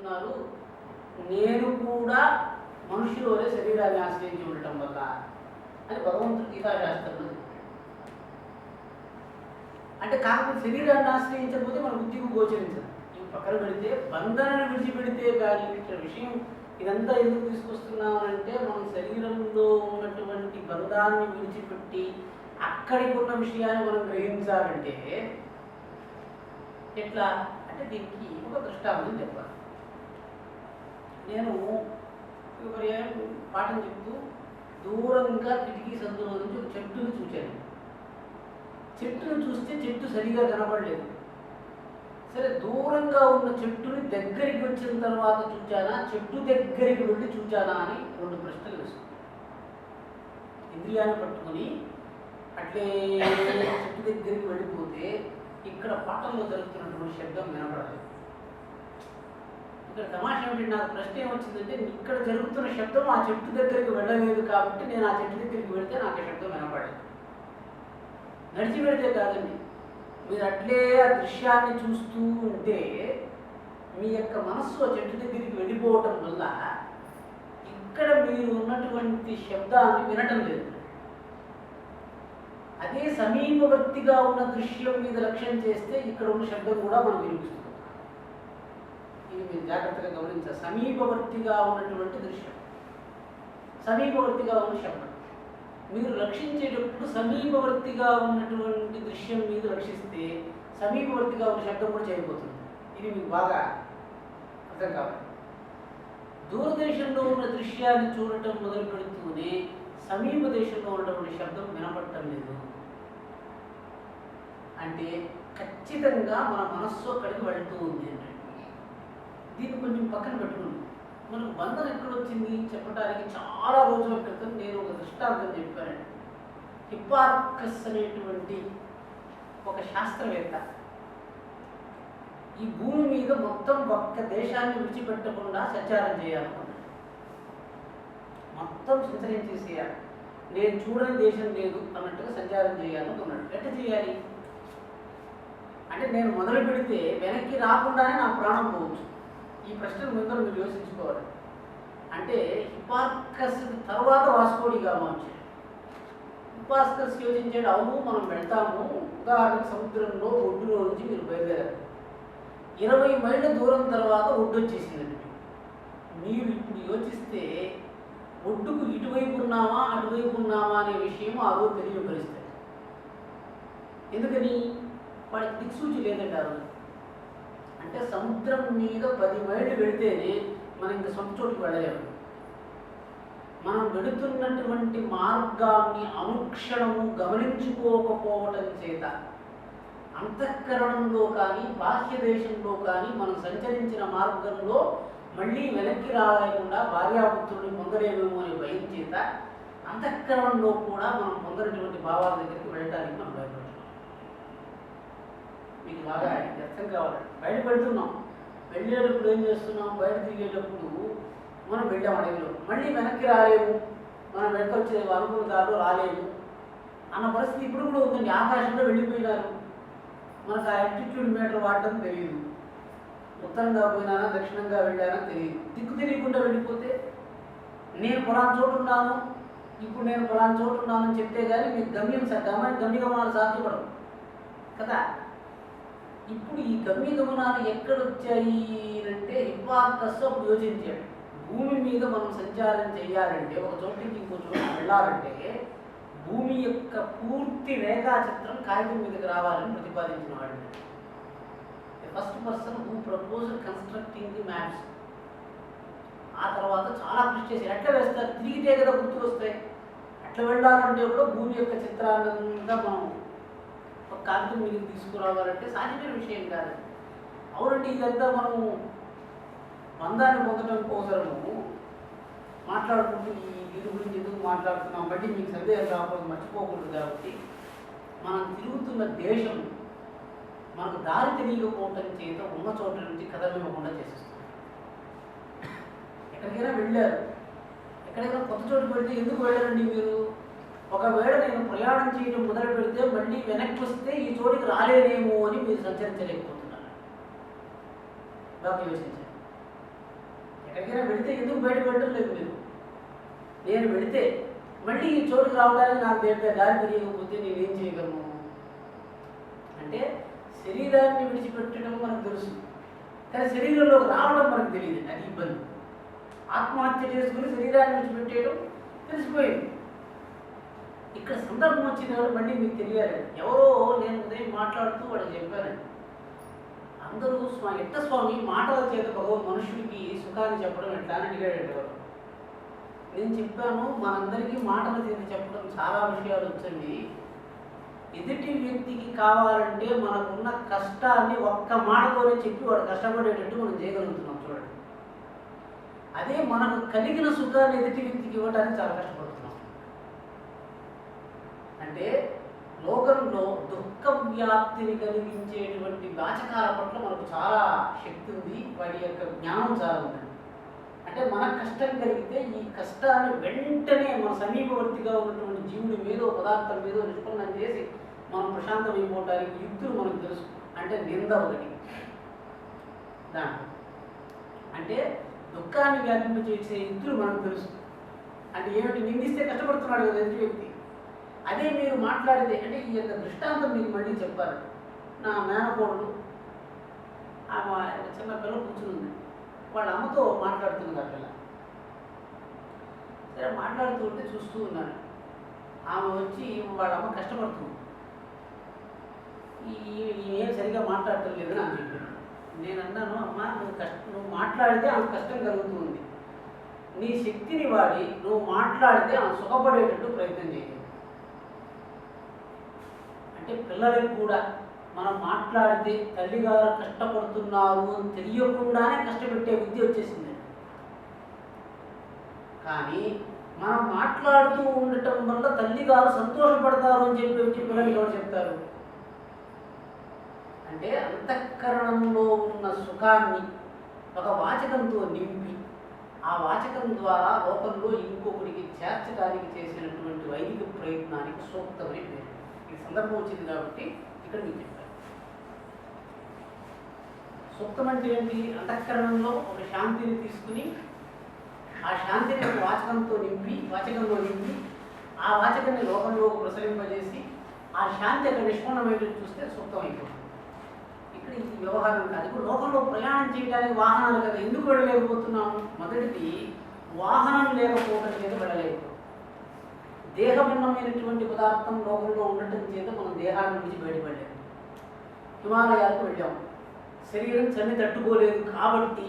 చెప్తున్నారు, నేను కూడా మనుషులోనే శరీరాన్ని ఆశ్రయించి ఉండటం వల్ల అని భగవంతుడు గీతాశాస్త్రంలో చెప్పాడు. అంటే కాకపోతే శరీరాన్ని ఆశ్రయించకపోతే మన బుద్ధికి గోచరించదు. ఇవి పక్కన పెడితే బంధనాన్ని విడిచిపెడితే కానీ ఇక్కడ విషయం ఇదంతా ఎందుకు తీసుకొస్తున్నామంటే మనం శరీరంలో ఉన్నటువంటి బంధాన్ని విడిచిపెట్టి అక్కడికి ఉన్న విషయాన్ని మనం గ్రహించాలంటే ఎట్లా అంటే దీనికి ఒక దృష్టాంతం చెప్పాలి. నేను పాఠం చెప్తూ దూరంగా కిటికీ సందులో నుంచి ఒక చెట్టుని చూశాను. చెట్టును చూస్తే చెట్టు సరిగా కనబడలేదు. సరే, దూరంగా ఉన్న చెట్టుని దగ్గరికి వచ్చిన తర్వాత చూచానా, చెట్టు దగ్గరికి వెళ్ళి చూచానా అని రెండు ప్రశ్నలు వేసుకున్నాను. ఇంద్రియాన్ని పట్టుకుని అట్లే చెట్టు దగ్గరికి వెళ్ళిపోతే ఇక్కడ పాఠంలో జరుగుతున్నటువంటి శబ్దం వినపడలేదు. ఇక్కడ తమాషా ఏమిటి, నాకు ప్రశ్న ఏమొచ్చిందంటే ఇక్కడ జరుగుతున్న శబ్దం ఆ చెట్టు దగ్గరికి వెళ్ళలేదు కాబట్టి నేను ఆ చెట్టు దగ్గరికి వెళితే నాకు శబ్దం వినపడలేదు. నడిచి పెడితే కాదండి, మీరు అట్లే ఆ దృశ్యాన్ని చూస్తూ ఉంటే మీ యొక్క మనస్సు ఆ చెట్టు దగ్గరికి వెళ్ళిపోవటం వల్ల ఇక్కడ మీరు ఉన్నటువంటి శబ్దాన్ని వినటం లేదు. అదే సమీపవర్తిగా ఉన్న దృశ్యం మీద లక్ష్యం చేస్తే ఇక్కడ ఉన్న శబ్దం కూడా మనం వినిపిస్తుంది. ఇది మీరు జాగ్రత్తగా గమనించాలి. సమీపవర్తిగా ఉన్నటువంటి దృశ్యం, సమీపవర్తిగా ఉన్న శబ్దం మీరు రక్షించేటప్పుడు సమీపవర్తిగా ఉన్నటువంటి దృశ్యం మీద రక్షిస్తే సమీపవర్తిగా ఉన్న శబ్దం కూడా చేయబోతుంది. ఇది మీకు బాగా అర్థం కావాలి. దూరదేశంలో ఉన్న దృశ్యాన్ని చూడటం మొదలు పెడుతూనే సమీప దేశంలో ఉన్నటువంటి శబ్దం వినపడటం లేదు అంటే ఖచ్చితంగా మన మనస్సు అక్కడికి వెళ్తూ ఉంది అంటే దీన్ని కొంచెం పక్కన పెట్టుకుంది. మనకు బంధం ఎక్కడొచ్చింది చెప్పడానికి చాలా రోజుల క్రితం నేను ఒక దృష్టాంతం చెప్పానండి. హిప్పార్కస్ అనేటువంటి ఒక శాస్త్రవేత్త ఈ భూమి మీద మొత్తం ఒక్క దేశాన్ని విడిచిపెట్టకుండా సంచారం చేయాలనుకున్నాడు. మొత్తం సంచరించేసేయాలి, నేను చూడని దేశం లేదు అన్నట్టుగా సంచారం చేయాలనుకున్నాడు. ఎట్లా చేయాలి అంటే నేను మొదలు పెడితే వెనక్కి రాకుండానే నా ప్రాణం పోవచ్చు. ఈ ప్రశ్నలు ముందర మీరు యోచించుకోవాలి. అంటే హిప్పార్కస్ తర్వాత వాస్కోడి గామా వచ్చాడు. హిప్పార్కస్ యోచించాడు, అవును మనం వెళ్తాము, ఉదాహరణకు సముద్రంలో ఒడ్డులో నుంచి మీరు బయలుదేరారు, 20 మైళ్ళ దూరం తర్వాత ఒడ్డు వచ్చేసిందండి. మీరు ఇప్పుడు యోచిస్తే ఒడ్డుకు ఇటువైపు ఉన్నామా అటువైపు ఉన్నామా అనే విషయం ఆ రోజు తెలియపరుస్తుంది. ఎందుకని వాడికి దిక్సూచి లేదండి ఆ రోజు. అంటే సముద్రం మీద 10 మైళ్ళు వెళితేనే మనం ఇంకా సొంత చోటుకు వెళ్ళలేము. మనం వెళుతున్నటువంటి మార్గాన్ని అనుక్షణము గమనించుకోకపోవటం చేత అంతఃకరణంలో కానీ బాహ్య దేశంలో కానీ మనం సంచరించిన మార్గంలో మళ్ళీ వెనక్కి రాలేకుండా భార్యాపుత్రుడిని పొందలేమేమో అనే భయం చేత అంతఃకరణంలో కూడా మనం పొందనటువంటి భావాల దగ్గరికి వెళ్ళడానికి మనం భయపడుతున్నాం. మీకు బాగా అర్థం కావాలి. బయట పెడుతున్నాం, వెళ్ళేటప్పుడు ఏం చేస్తున్నాం, బయట తిరిగేటప్పుడు మనం వెళ్ళాం అడవిలో, మళ్ళీ వెనక్కి రాలేము, మనం వెనకొచ్చే అనుకున్న దారిలో రాలేము అన్న పరిస్థితి ఇప్పుడు కూడా ఉందండి. ఆకాశంలో వెళ్ళిపోయినారు, మనకు ఆ ఆల్టిట్యూడ్ మీటర్ వాడటం తెలియదు, ఉత్తరంగా పోయినానా దక్షిణంగా వెళ్ళానా తెలియదు. దిక్కు తెలియకుండా వెళ్ళిపోతే నేను పొలాన్ని చోటు ఉన్నాను, ఇప్పుడు నేను పొలాన్ని చోటు ఉన్నానని చెప్తే కానీ మీకు గమ్యగమనాలు సాధ్యపడవు కదా. ఇప్పుడు ఈ గమ్యగమనాలు ఎక్కడొచ్చాయి అంటే హిప్పార్కస్ అప్పుడు యోచించాడు, భూమి మీద మనం సంచారం చేయాలంటే ఒక చోటు నుంచి ఇంకో చోటు వెళ్ళాలంటే భూమి యొక్క పూర్తి రేఖాచిత్రం కాగితం మీదకి రావాలని ప్రతిపాదించిన వాడు. First person who proposed constructing the maps. ఆ తర్వాత చాలా కృషి చేశారు. ఎట్లా వేస్తారు, తిరిగితే కదా గుర్తులు వస్తాయి. అట్లా వెళ్ళాలంటే కూడా భూమి యొక్క చిత్రాన్నంతా మనం ఒక కాగితం మీదకి తీసుకురావాలంటే సాధ్యమైన విషయం కాదు. అవునండి, ఇదంతా మనము బంధాన్ని పొందడం కోసము మాట్లాడుకుంటూ దీని గురించి ఎందుకు మాట్లాడుతున్నాం బట్టి మీకు సందేహం రాకపోతే మర్చిపోకూడదు. కాబట్టి మనం తిరుగుతున్న దేశం మనకు దారి తెలియకపోవటం చేత ఉన్న చోట నుంచి కదలివ్వకుండా చేసేస్తాం. ఎక్కడికైనా వెళ్ళారు, ఎక్కడైనా కొత్త చోటు పెడితే ఎందుకు వెళ్ళారండి మీరు? ఒకవేళ నేను ప్రయాణం చేయడం మొదలు పెడితే మళ్ళీ వెనక్కి వస్తే ఈ చోటికి రాలేనేమో అని మీరు సంచరించలేకపోతున్నారు. బాగా యోచించారు. ఎక్కడికైనా వెళితే ఎందుకు బయటపడటం లేదు మీరు? నేను వెళితే మళ్ళీ ఈ చోటుకు రావడానికి నాకు దారి తెలియకపోతే నేనేం చేయగలను అంటే శరీరాన్ని విడిచిపెట్టడం మనకు తెలుసు, కానీ శరీరంలోకి రావడం మనకు తెలియదు. అది ఇబ్బంది. ఆత్మహత్య చేసుకుని శరీరాన్ని విడిచిపెట్టేయడం తెలిసిపోయింది. ఇక్కడ సందర్భం వచ్చింది కాబట్టి మళ్ళీ మీకు తెలియాలి. ఎవరో నేను ఉదయం మాట్లాడుతూ వాళ్ళు చెప్పారండి, అందరూ స్వామి మాటల చేత మనుషుడికి సుఖాన్ని చెప్పడం ఎట్లా అని అడిగాడండి ఎవరు. నేను చెప్పాను, మనందరికీ మాటల చేత చెప్పడం చాలా విషయాలు వచ్చండి. ఎదుటి వ్యక్తికి కావాలంటే మనకున్న కష్టాన్ని ఒక్క మాటతోనే చెప్పి వాడు కష్టపడేటట్టు మనం చేయగలుగుతున్నాం చూడండి. అదే మనకు కలిగిన సుఖాన్ని ఎదుటి వ్యక్తికి ఇవ్వడానికి చాలా కష్టపడుతున్నాం. అంటే లోకంలో దుఃఖ వ్యాప్తిని కలిగించేటువంటి వాచకాల పట్ల మనకు చాలా శక్తి ఉంది, వాటి యొక్క జ్ఞానం చాలా ఉంది. అంటే మన కష్టం కలిగితే ఈ కష్టాన్ని వెంటనే మన సమీపవర్తిగా ఉన్నటువంటి జీవుడి మీదో పదార్థం మీదో నిష్పన్నం చేసి మనం ప్రశాంతమైపోవడానికి యుక్తులు మనకు తెలుసు. అంటే నింద ఒకటి దాంట్లో, అంటే దుఃఖాన్ని వ్యాపింపచేసే యుక్తులు మనకు తెలుసు. అంటే ఏమిటి? నిందిస్తే కష్టపడుతున్నాడు కదా ఎదుటి వ్యక్తి. అదే మీరు మాట్లాడితే, అంటే ఈ యొక్క దృష్టాంతం మీకు మళ్ళీ చెప్పారు. నా మేనకోడలు ఆమె చిన్న పిల్ల కూర్చుని వాళ్ళ అమ్మతో మాట్లాడుతుంది. ఆ పిల్ల సరే మాట్లాడుతూ ఉంటే చూస్తూ ఉన్నాను. ఆమె వచ్చి వాళ్ళ అమ్మ కష్టపడుతుంది, ఏం సరిగా మాట్లాడటం లేదని ఆమె చెప్పాను. నేను అన్నాను, అమ్మ నువ్వు మాట్లాడితే ఆమె కష్టం కలుగుతుంది, నీ శక్తిని వాడి నువ్వు మాట్లాడితే ఆమె సుఖపడేటట్టు ప్రయత్నం చేయాలి. అంటే పిల్లలకు కూడా మనం మాట్లాడితే తల్లిగారు కష్టపడుతున్నారు అని తెలియకుండానే కష్టపెట్టే విద్య వచ్చేసింది. కానీ మనం మాట్లాడుతూ ఉండటం వల్ల తల్లిగారు సంతోషపడతారు అని చెప్పి పిల్లలు ఎవరు చెప్తారు? అంటే అంతఃకరణంలో ఉన్న సుఖాన్ని ఒక వాచకంతో నింపి ఆ వాచకం ద్వారా లోకంలో ఇంకొకరికి చేర్చడానికి చేసినటువంటి వైదిక ప్రయత్నానికి సూక్తమని పేరు. ఈ సందర్భం వచ్చింది కాబట్టి ఇక్కడ మీకు చెప్పారు. సూక్తం అంటే ఏంటి? అంతఃకరణంలో ఒక శాంతిని తీసుకుని ఆ శాంతిని ఒక వాచకంలో నింపి ఆ వాచకాన్ని లోకంలో ప్రసరింపజేసి ఆ శాంతి అక్కడ నిష్పన్నమైనట్టు చూస్తే సూక్తం అయిపోతుంది. ఇక్కడ ఈ వ్యవహారం కాదు. ఇప్పుడు లోకంలో ప్రయాణం చేయడానికి వాహనాలు కదా, ఎందుకు వెళ్ళలేకపోతున్నాము? మొదటిది వాహనం లేకపోవడం చేత వెళ్ళలేకపోతున్నాం. దేహభిన్నమైనటువంటి పదార్థం లోకంలో ఉండటం చేత మనం దేహాన్ని నుంచి బయటపడలేము. హిమాలయాలకు వెళ్ళాము, శరీరం చలి తట్టుకోలేదు కాబట్టి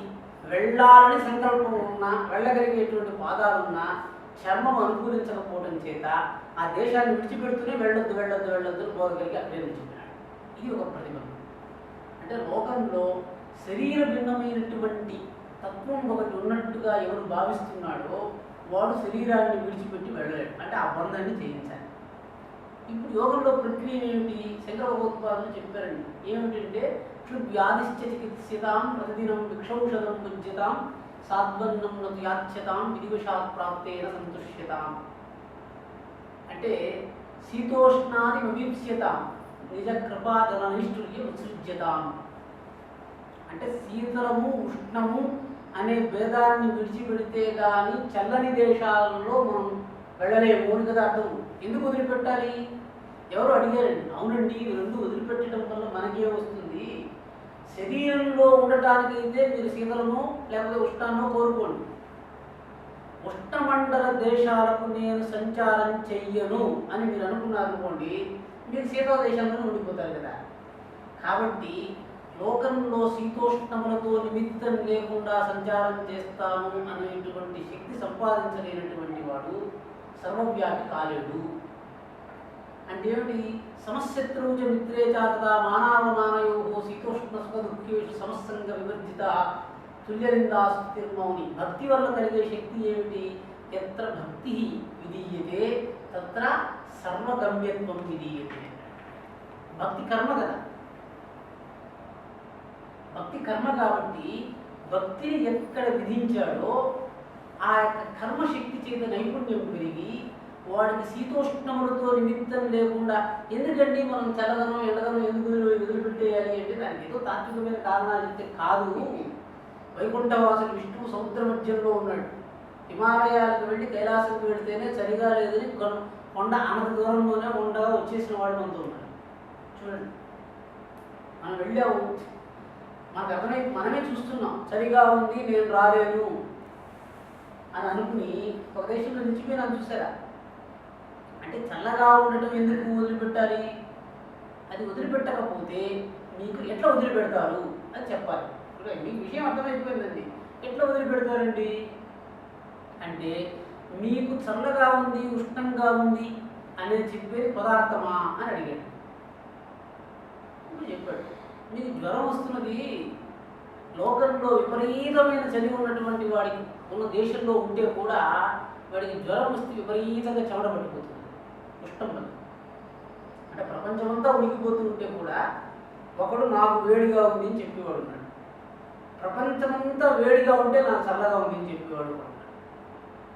వెళ్ళాలని సంకల్పం ఉన్నా వెళ్ళగలిగేటువంటి పాదాలున్నా చర్మం అనుకూలించకపోవడం చేత ఆ దేశాన్ని విడిచిపెడుతూనే వెళ్ళొద్దు పోగలిగి అక్కడే ఉంచుకున్నాడు. ఇది ఒక ప్రతిబంధం. అంటే లోకంలో శరీర భిన్నమైనటువంటి తత్వం ఒకటి ఉన్నట్టుగా ఎవరు భావిస్తున్నాడో వాడు శరీరాన్ని విడిచిపెట్టి వెళ్ళలేడు. అంటే ఆ బంధాన్ని చేయించాలి. ఇప్పుడు యోగంలో ప్రక్రియ ఏమిటి? శంకర భగవత్పాదులు చెప్పారండి. ఏమిటంటే వ్యాధిశ్చ చికిత్సితాం ప్రతిదినం విక్షౌషధం పుజ్యతాం సాద్వన్నం నతు యాచ్యతాం విధివశాత్ ప్రాప్తేన సంతుష్యతాం. అంటే శీతోష్ణాది అభీప్స్యతాం నిజ కృపాధననిష్ఠుర్య ఉత్సృజ్యతాం. అంటే శీతలము ఉష్ణము అనే భేదాన్ని విడిచిపెడితే కానీ చల్లని దేశాలలో మనం వెళ్ళలేము అని కదా అర్థం. ఎందుకు వదిలిపెట్టాలి? ఎవరు అడిగారండి. అవునండి, ఇవి రెండు వదిలిపెట్టడం వల్ల మనకేం వస్తుంది? శరీరంలో ఉండటానికైతే మీరు శీతలమో లేకపోతే ఉష్ణాన్నో కోరుకోండి. ఉష్ణమండల దేశాలకు నేను సంచారం చెయ్యను అని మీరు అనుకున్నారనుకోండి, మీరు శీతల దేశాలను ఉండిపోతారు కదా. కాబట్టి లోకంలో శీతోష్ణములతో నిమిత్తం లేకుండా సంచారం చేస్తాను అనేటువంటి శక్తి సంపాదించలేనటువంటి వాడు సర్వవ్యాపి కాలేడు. అంటే ఏమిటి? సమశత్రువుచ మిత్రే చాతదా మానవమానయో శీతోష్ణ సుఖ దుఃఖేషు సమస్సంగ వివర్జిత తుల్యలిందాస్తుతిర్మౌని. భక్తి వల్ల కలిగే శక్తి ఏమిటి? ఎత్ర భక్తి విధీయతే తత్ర సర్వగమ్యత్వం విధీయతే. భక్తి కర్మ కదా. భక్తి కర్మ కాబట్టి భక్తిని ఎక్కడ విధించాడో ఆ యొక్క కర్మశక్తి చేత నైపుణ్యం పెరిగి వాడికి శీతోష్ణములతో నిమిత్తం లేకుండా, ఎందుకండి మనం చల్లదనం ఎండదనం ఎందుకు వదిలిపెట్టేయాలి అంటే దానికి ఏదో తాత్వికమైన కారణాలు చెప్తే కాదు. వైకుంఠవాసుడు విష్ణువు సముద్ర మధ్యంలో ఉన్నాడు. హిమాలయాలకు వెళ్ళి కైలాసంకి వెళితేనే చలిగా లేదని కొండ అంత దూరంలోనే ఉండగా వచ్చేసిన వాడు మనతో ఉన్నాడు. చూడండి, మనం వెళ్ళాము, మనకు అర్థమై మనమే చూస్తున్నాం చలిగా ఉంది నేను రాలేను అని అనుకుని ఒక దేశంలో నిలిచిపోయినా చూసారా? అంటే చల్లగా ఉండటం ఎందుకు వదిలిపెట్టాలి? అది వదిలిపెట్టకపోతే మీకు ఎట్లా వదిలిపెడతారు అని చెప్పాలి. మీకు విషయం అర్థమైపోయిందండి. ఎట్లా వదిలిపెడతారండి అంటే, మీకు చల్లగా ఉంది ఉష్ణంగా ఉంది అనేది చెప్పేది పదార్థమా అని అడిగాడు. చెప్పాడు, మీకు జ్వరం వస్తున్నది, లోకంలో విపరీతమైన చలి ఉన్నటువంటి వాడికి ఉన్న దేశంలో ఉంటే కూడా వాడికి జ్వరం వస్తే విపరీతంగా చెమట పట్టిపోతుంది, ఉష్ణం వల్ల. అంటే ప్రపంచమంతా ఉనికిపోతుంటే కూడా ఒకడు నాకు వేడిగా ఉంది అని చెప్పేవాడు ఉన్నాడు. ప్రపంచమంతా వేడిగా ఉంటే నాకు చల్లగా ఉంది అని చెప్పేవాడు ఉన్నాడు.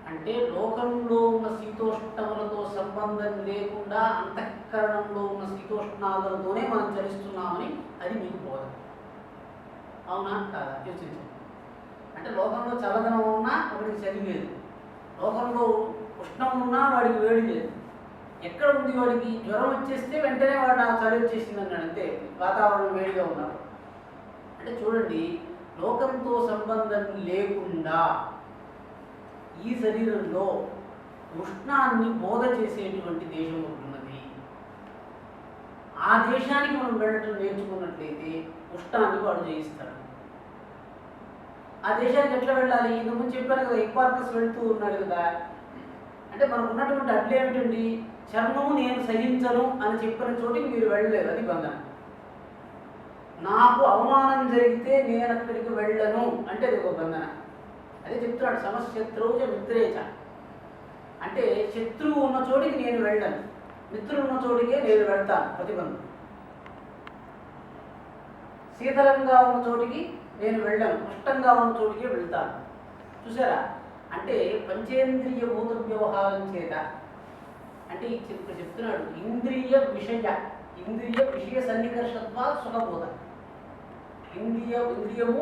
అంటే లోకంలో ఉన్న శీతోష్ణములతో సంబంధం లేకుండా అంతఃకరణంలో ఉన్న శీతోష్ణాలతోనే మనం చలిస్తున్నామని అది మీకు బోధన. అవునా కాదా? యోచించండి. అంటే లోకంలో చల్లదనం ఉన్నా ఒకడికి చలి లేదు, లోకంలో ఉష్ణం ఉన్నా వాడికి వేడి లేదు. ఎక్కడ ఉంది వాడికి? జ్వరం వచ్చేస్తే వెంటనే వాడు నాకు చలి వచ్చేసింది అన్నాడు, అంతే. వాతావరణం వేడిగా ఉన్నాడు. అంటే చూడండి, లోకంతో సంబంధం లేకుండా ఈ శరీరంలో ఉష్ణాన్ని బోధ చేసేటువంటి దేశం ఉన్నది. ఆ దేశానికి మనం వెళ్ళటం నేర్చుకున్నట్లయితే ఉష్ణాన్ని వాడు జయిస్తాడు. ఆ దేశానికి ఎట్లా వెళ్ళాలి? ఇంతకుముందు చెప్పాను కదా, హిప్పార్కస్ వెళుతూ ఉన్నాడు కదా. అంటే మనకు ఉన్నటువంటి అడ్లు ఏమిటండి? చర్మము నేను సహించను అని చెప్పిన చోటికి మీరు వెళ్ళలేదు, అది బంధన. నాకు అవమానం జరిగితే నేను అక్కడికి వెళ్ళను అంటే అది ఒక బంధన. అదే చెప్తున్నాడు, సమశత్రువు మిత్రేచ. అంటే శత్రువు ఉన్న చోటికి నేను వెళ్ళను, మిత్రులు ఉన్న చోటికే నేను వెళ్తాను, ప్రతిబంధం. శీతలంగా ఉన్న చోటికి నేను వెళ్ళను, ఉష్ణంగా ఉన్న చోటికి వెళ్తాను. చూసారా? అంటే పంచేంద్రియ భూత వ్యవహారం చేత, అంటే ఇప్పుడు చెప్తున్నాడు ఇంద్రియ విషయ సన్నికర్షత్వ సుఖబోధ. ఇంద్రియము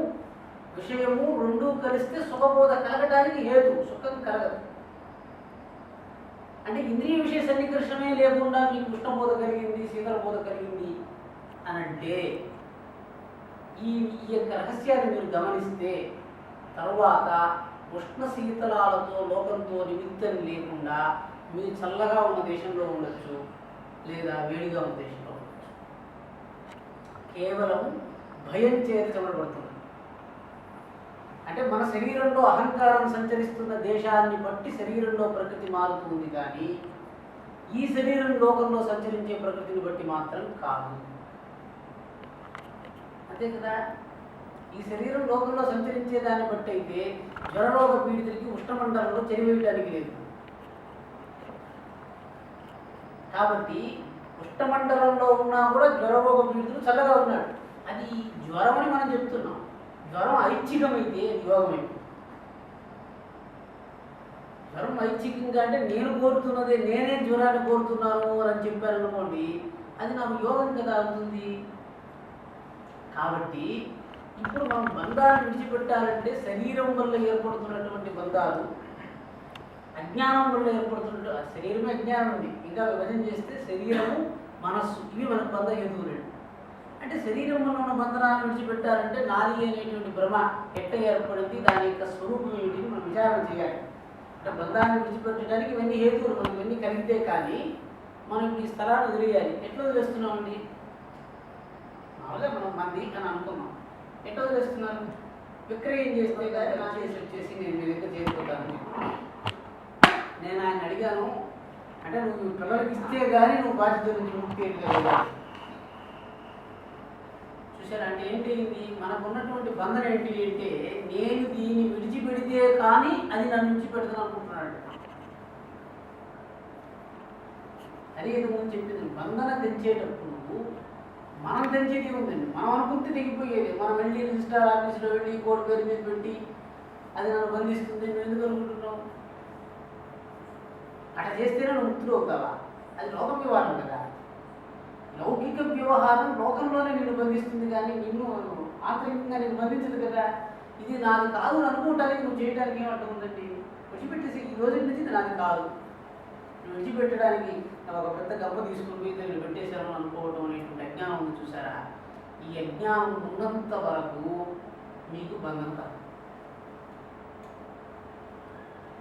విషయము రెండూ కలిస్తే సుఖబోధ కలగడానికి హేతు, సుఖం కలగదు. అంటే ఇంద్రియ విషయ సన్నికర్షమే లేకుండా మీకు ఉష్ణబోధ కలిగింది, శీతలబోధ కలిగింది అని అంటే ఈ యొక్క రహస్యాన్ని మీరు గమనిస్తే తర్వాత ఉష్ణ శీతలాలతో లోకంతో నిమిత్తం లేకుండా మీరు చల్లగా ఉన్న దేశంలో ఉండొచ్చు, లేదా వేడిగా ఉన్న దేశంలో ఉండొచ్చు. కేవలం భయం చేత చెమటపడుతుంది. అంటే మన శరీరంలో అహంకారం సంచరిస్తున్న దేశాన్ని బట్టి శరీరంలో ప్రకృతి మారుతుంది, కానీ ఈ శరీరం లోకంలో సంచరించే ప్రకృతిని బట్టి మాత్రం కాదు. అంతే కదా? ఈ శరీరం లోకంలో సంచరించే దాన్ని బట్టి అయితే జ్వరరోగ పీడితులకి ఉష్ణమండలంలో చెరివేయడానికి లేదు. కాబట్టి ఉష్ణమండలంలో ఉన్నా కూడా జ్వరరోగ పీడితులు చల్లగా ఉన్నాడు. అది జ్వరం అని మనం చెప్తున్నాం. జ్వరం ఐచ్ఛికమైతే అది యోగమైంది. జ్వరం ఐచ్ఛికంగా అంటే నేను కోరుతున్నదే, నేనే జ్వరాన్ని కోరుతున్నాను అని చెప్పాను అనుకోండి, అది నాకు యోగం కదా అవుతుంది. కాబట్టి ఇప్పుడు మనం బంధాన్ని విడిచిపెట్టాలంటే శరీరం వల్ల ఏర్పడుతున్నటువంటి బంధాలు, అజ్ఞానం వల్ల ఏర్పడుతున్న శరీరమే అజ్ఞానం ఉంది, ఇంకా విభజన చేస్తే శరీరము మనస్సు ఇవి మనకు బంధ హేతువులు. అంటే శరీరం వల్ల ఉన్న బంధనాన్ని విడిచిపెట్టాలంటే నాది అనేటువంటి భ్రమ ఎట్ట ఏర్పడింది, దాని యొక్క స్వరూపం ఏమిటి మనం విచారణ చేయాలి. అంటే బంధాన్ని విడిచిపెట్టడానికి ఇవన్నీ హేతువులు, మనం ఇవన్నీ కలిగితే కానీ మనం ఈ స్థలాన్ని వదిలేయాలి. ఎట్లా వదిలేస్తున్నామండి? మామూలుగా మనం మంది అని అనుకున్నాం, ఎట్లా వదిలేస్తున్నాను? విక్రయం చేస్తే కానీ నా చేసి వచ్చేసి నేను మీ దగ్గర చేరిపోతాను. నేను ఆయన అడిగాను, అంటే నువ్వు పిల్లలకి ఇస్తే కానీ నువ్వు బాధ్యత నుంచి ముక్తి లేదు. చూసారా? అంటే ఏంటి ఇది? మనకు ఉన్నటువంటి బంధన ఏంటి అంటే, నేను దీన్ని విడిచిపెడితే కానీ అది నన్ను విడిచిపెడతాను అనుకుంటున్నాడు. అదే ముందు చెప్పింది, బంధన తెంచేటప్పుడు మనం తెంచేది ఉందండి. మనం అనుకుంటే తెగిపోయేది. మనం వెళ్ళి రిజిస్టర్ ఆఫీసులో వెళ్ళి కోర్టు పేరు మీద పెట్టి అది నన్ను బంధిస్తుంది నువ్వు ఎందుకు అనుకుంటున్నావు? అట్లా చేస్తేనే నువ్వు ముక్తులు అవుతావా? అది లోక వ్యవహారం కదా. లౌకిక వ్యవహారం లోకంలోనే నిన్ను బంధిస్తుంది, కానీ నిన్ను ఆంతరికంగా నేను బంధించదు కదా. ఇది నాది కాదు అని అనుకోవటానికి నువ్వు చేయడానికి ఏమంటూ ఉందండి? విడిచిపెట్టేసి ఈ రోజు నుంచి ఇది నాది కాదు, నువ్వు విడిచిపెట్టడానికి ఒక పెద్ద గంప తీసుకుని పోయి దగ్గర పెట్టేశాను అనుకోవటం అనేటువంటి అజ్ఞానం ఉంది చూసారా? ఈ అజ్ఞానం ఉన్నంత వరకు మీకు బంధం కాదు.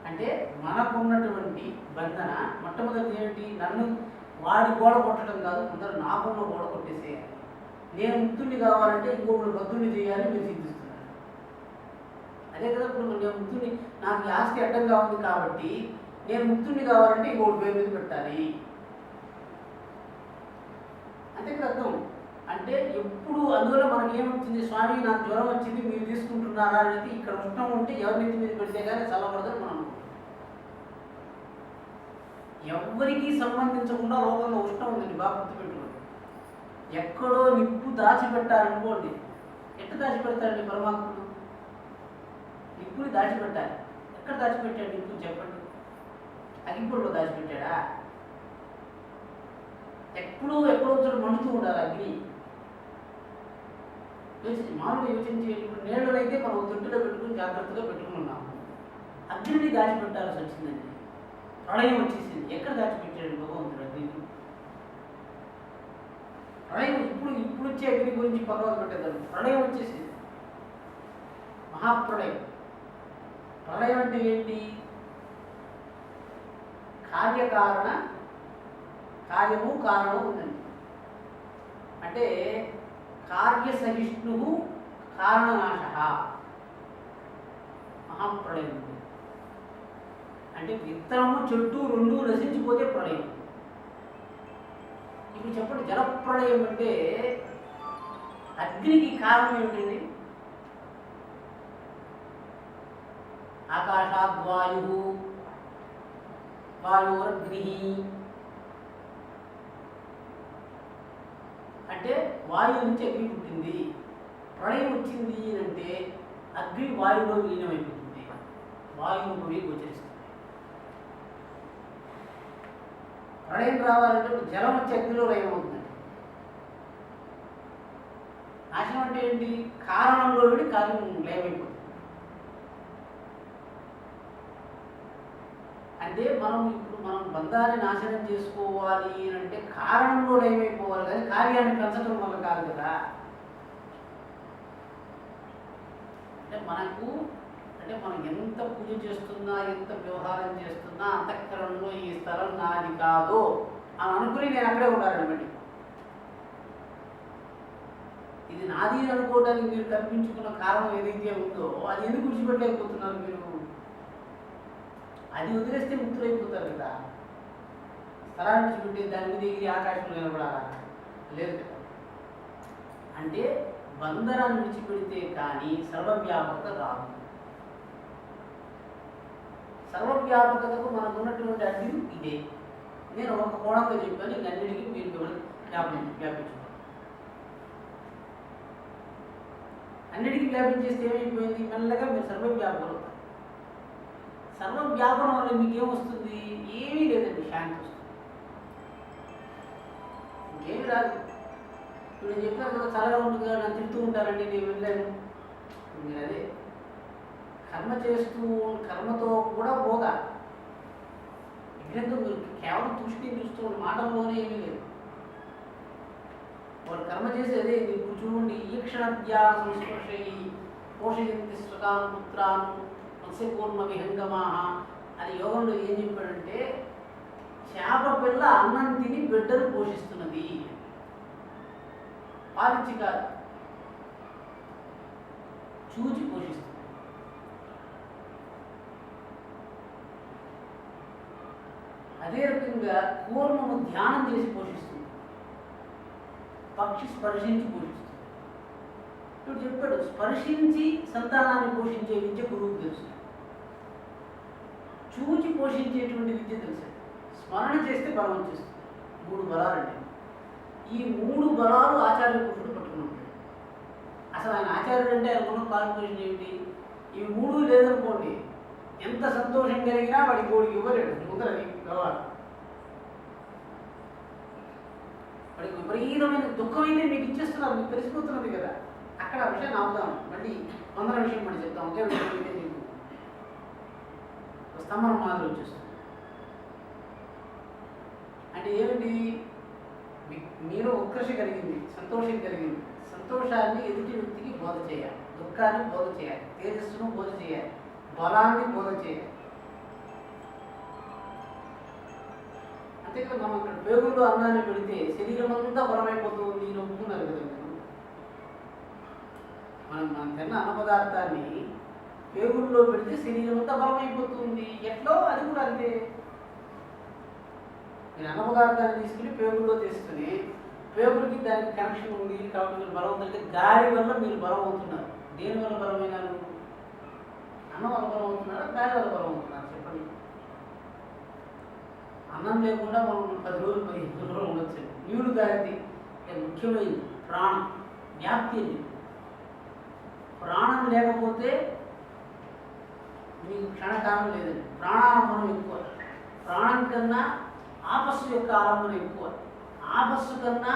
అంటే మనకున్నటువంటి బంధన మొట్టమొదటి ఏమిటి? నన్ను వాడి గోడ కొట్టడం కాదు, అందరూ నాకున్న గోడ కొట్టేసేయాలి. నేను ముక్తుడిని కావాలంటే ఇంకొకరు బద్దుని చేయాలి, మీరు సిద్ధిస్తున్నారు. అదే కదా ఇప్పుడు నేను ముక్తుడిని, నాకు ఈ ఆస్తి అడ్డంగా ఉంది కాబట్టి నేను ముక్తుడిని కావాలంటే ఇంకొకటి పేరు మీద పెట్టాలి. అంతే కదా అర్థం. అంటే ఎప్పుడు అందువల్ల మనకి ఏమవుతుంది? స్వామి నాకు జ్వరం వచ్చింది మీరు తీసుకుంటున్నారా అనేది ఇక్కడ ఉష్ణం ఉంటే ఎవరి నెత్తి మీద పెడితే కానీ చల్లబడదని మనం ఎవరికి సంబంధించకుండా లోకంలో ఉష్ణం ఉందండి, బాగా గుర్తుపెట్టుకోండి. ఎక్కడో నిప్పు దాచిపెట్టాలనుకోండి, ఎట్లా దాచిపెడతాడండి పరమాత్ముడు? నిప్పుని దాచిపెట్టాలి. ఎక్కడ దాచిపెట్టాడు నిప్పు చెప్పండి? అగ్గిపొడిలో దాచిపెట్టాడా? ఎక్కడో చోట మండుతూ ఉండాలి అగ్ని. మామూలుగా యోచించే ఇప్పుడు నీళ్ళనైతే మనం తొట్టిలో పెట్టుకుని జాగ్రత్తగా పెట్టుకున్నాము. అగ్నిని దాచిపెట్టాల్సి వచ్చిందండి. ప్రళయం వచ్చేసింది. ఎక్కడ దాచిపెట్టాడు భగవంతుడు అగ్ని? ప్రళయం ఇప్పుడు వచ్చే అగ్ని గురించి పర్వాత పెట్టేదాన్ని. ప్రళయం వచ్చేసింది, మహాప్రళయం. ప్రళయం అంటే ఏంటి? కార్యము కారణం ఉందండి. అంటే కార్యసహిష్ణు కారణనాశ మహాప్రళయం. అంటే విత్తనము చెట్టు రెండు నశించిపోతే ప్రళయం. ఇప్పుడు చెప్పండి, జలప్రళయం అంటే అగ్నికి కారణం ఏమిటండి? ఆకాశాద్ వాయురగ్ని. అంటే వాయువు నుంచి అగ్ని పుట్టింది. ప్రళయం వచ్చింది అంటే అగ్ని వాయువులో విలీనమైపోతుంది, వాయువు పోయి గోచరిస్తుంది. ప్రళయం రావాలంటే జలం వచ్చి అగ్నిలో లయమవుతుందండి. నాశనం అంటే ఏంటి? కారణంలో వెళ్ళి కార్యం లయమైపోతుంది. అంటే మనం బంధాన్ని నాశనం చేసుకోవాలి అంటే కారణంలో ఏమైపోవాలి, కానీ కార్యాన్ని పెంచడం వల్ల కాదు కదా. అంటే మనం ఎంత పూజ చేస్తున్నా, ఎంత వ్యవహారం చేస్తున్నా అంతఃకరణలో ఈ స్థలం నాది కాదు అని అనుకుని నేను అక్కడే ఉండాలండి. ఇది నాది అనుకోవడానికి మీరు కల్పించుకున్న కారణం ఏదైతే ఉందో అది ఎందుకు విడిచిపెట్టలేకపోతున్నారు మీరు? అది వదిలేస్తే ముక్తులైపోతారు కదా. స్థలాన్ని విడిచిపెట్టే దాని మీద ఎగిరి ఆకాశంలో నిలబడాలా? లేదు కదా. అంటే బంధనాన్ని విడిచిపెడితే కానీ సర్వవ్యాపకత రాదు. సర్వవ్యాపకతకు మనకున్నటువంటి అడ్డు ఇదే. నేను ఒక కోణంతో చెప్పాను, అన్నిటికీ మీరు వ్యాపించుకోవాలి. అన్నిటికీ వ్యాపించేస్తే ఏమైపోయింది? మెల్లగా మీరు సర్వవ్యాపకులు. సర్వవ్యాపనం వల్ల మీకేమొస్తుంది? ఏమీ లేదండి, శాంతి వస్తుంది. ఇంకేమి రాదు. ఇప్పుడు నేను చెప్పినా కదా చల్లగా ఉంటుంది కదా, నన్ను తిడుతూ ఉంటారండి, నేను వెళ్ళాను. మీరు అదే కర్మ చేస్తూ కర్మతో కూడా పోగా విఘ్నంతో మీరు కేవలం దృష్టిని చూస్తూ మాటల్లోనే ఏమీ లేదు. వాళ్ళు కర్మ చేసి అదే ఇప్పుడు చూడండి, ఈక్షణజ్ఞా సంస్పర్శై పోషయంతి స్వతాను పుత్రాను మత్స్యపూర్ణ విహంగమాహ అని యోగంలో ఏం చెప్పాడంటే, చేప పిల్ల అన్నం తిని బిడ్డను పోషిస్తున్నది, పాలించి కాదు, చూచి పోషిస్తుంది. అదే రకంగా కూర్మము ధ్యానం చేసి పోషిస్తుంది, పక్షి స్పర్శించి పోషిస్తుంది. ఇప్పుడు చెప్పాడు, స్పర్శించి సంతానాన్ని పోషించే విద్య గురువుకు తెలుసు, చూచి పోషించేటువంటి విద్య తెలుసు, స్మరణ చేస్తే బలం వచ్చేస్తుంది. 3 బలాలండి. ఈ 3 బలాలు ఆచార్య పురుషుడు పట్టుకుని ఉంటాడు. అసలు ఆయన ఆచార్యుడు అంటే ఆయన ఉన్న క్వాలిఫికేషన్ ఏమిటి? ఇవి 3 లేదనుకోండి, ఎంత సంతోషం కలిగినా వాడి కోడికి ఇవ్వలేడు. ముందరది కావాలి. వాడికి విపరీతమైన దుఃఖం అయితే మీకు ఇచ్చేస్తున్నారు, మీకు తెలిసిపోతున్నది కదా. అక్కడ ఆ విషయాన్ని ఆపుదాం మళ్ళీ. వందల విషయం మనం చెప్తాం, ఒకే విషయం అయితే మీకు స్తంభనం మాదిరి వచ్చేస్తుంది. అంటే ఏమిటి, మీలో ఉత్కర్ష కలిగింది, సంతోషం కలిగింది. సంతోషాన్ని ఎదుటి వ్యక్తికి బోధ చేయాలి, దుఃఖాన్ని బోధ చేయాలి, తేజస్సును బోధ చేయాలి, బలాన్ని బోధ చేయాలి. అంతేకాదు మనం ఇక్కడ పేగుల్లో అన్నాన్ని పెడితే శరీరం అంతా బలమైపోతుంది నొప్పుకున్నారు కదా మీరు. మనం తిన్న అన్న పదార్థాన్ని పేగుల్లో పెడితే శరీరం అంతా బలమైపోతుంది. ఎట్లో అది కూడా అంతే. మీరు అన్న పదార్థాన్ని తీసుకుని పేగుల్లో తీసుకుని పేగులకి దానికి కనెక్షన్ ఉంది కాబట్టి మీరు బలం అవుతుందంటే గాలి వల్ల మీరు బలం అవుతున్నారు. దేని వల్ల బలమైనారు? అన్నం వల్ల బలం అవుతున్నారా, గాలి వల్ల బలం అవుతున్నారు? చెప్పండి. అన్నం లేకుండా మనం 10 రోజులు 15 రోజులు ఉండొచ్చు. నీళ్లు తాగితే ముఖ్యమైనది ప్రాణం, వ్యాప్తి అది. ప్రాణం లేకపోతే మీకు క్షణకాలం లేదండి. ప్రాణాలంబనం ఎక్కువ. ప్రాణం కన్నా ఆపస్సు యొక్క ఆలంబనం ఎక్కువ. ఆపస్సు కన్నా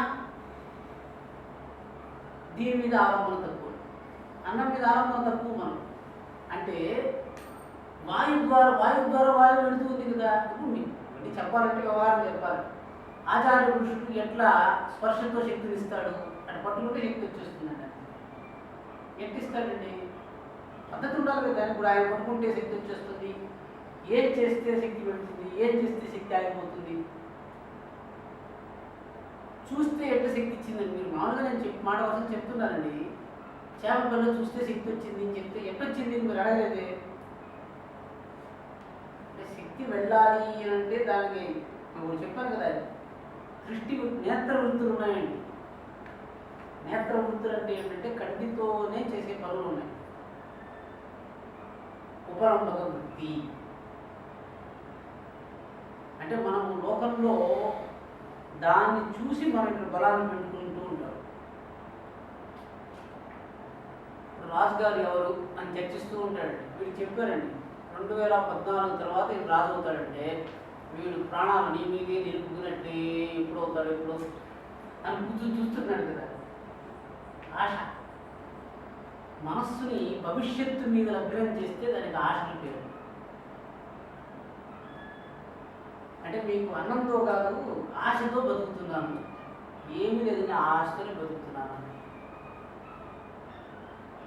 దీని మీద ఆలంబనం తక్కువ. అన్నం మీద ఆలంబనం తక్కువ. మనం అంటే వాయు ద్వారా వాయువు వెళుతుంది కదా. ఇప్పుడు మీకు చెప్పాలంటే వ్యవహారం చెప్పాలి. ఆచార్య పురుషుడు ఎట్లా స్పర్శతో శక్తిని ఇస్తాడు, అటు పట్టుకుంటే శక్తి వచ్చేస్తుందండి. ఎట్టిస్తాడండి? పద్ధతి ఉండాలి కదా. దానికి కూడా ఆయన పట్టుకుంటే శక్తి వచ్చేస్తుంది, ఏం చేస్తే శక్తి పెడుతుంది, ఏం చేస్తే శక్తి ఆగిపోతుంది. చూస్తే ఎట్లా శక్తి ఇచ్చిందండి? మీరు మామూలుగా నేను మాట కోసం చెప్తున్నానండి. చేప పిల్ల చూస్తే శక్తి వచ్చింది అని చెప్తే ఎట్టొచ్చింది మీరు అడగలేదే. అంటే శక్తి వెళ్ళాలి అంటే దానికి ఇప్పుడు చెప్పాను కదా, దృష్టి నేత్ర వృత్తులు ఉన్నాయండి. నేత్ర వృత్తులు అంటే ఏంటంటే కంటితోనే చేసే పనులు ఉన్నాయి. ఉపరంభక వృత్తి అంటే మనం లోకంలో దాన్ని చూసి మనం ఇక్కడ బలాన్ని పెట్టుకుంటూ ఉంటాం. రాజు గారు ఎవరు అని చర్చిస్తూ ఉంటాడు. వీడు చెప్పారండి 2014 తర్వాత ఈయన రాజు అవుతాడంటే వీడు ప్రాణాలు నీ మీదే నిలుపుకున్నట్టే ఎప్పుడు అవుతాడు ఎప్పుడు అని చూస్తున్నాడు కదా. ఆశ మనస్సుని భవిష్యత్తు మీద లగ్నం చేస్తే దానికి ఆశలు పేరు. అంటే మీకు అన్నంతో కాదు, ఆశతో బతుకుతున్నాను, ఏమి లేదని ఆశతోనే బతుకుతున్నాను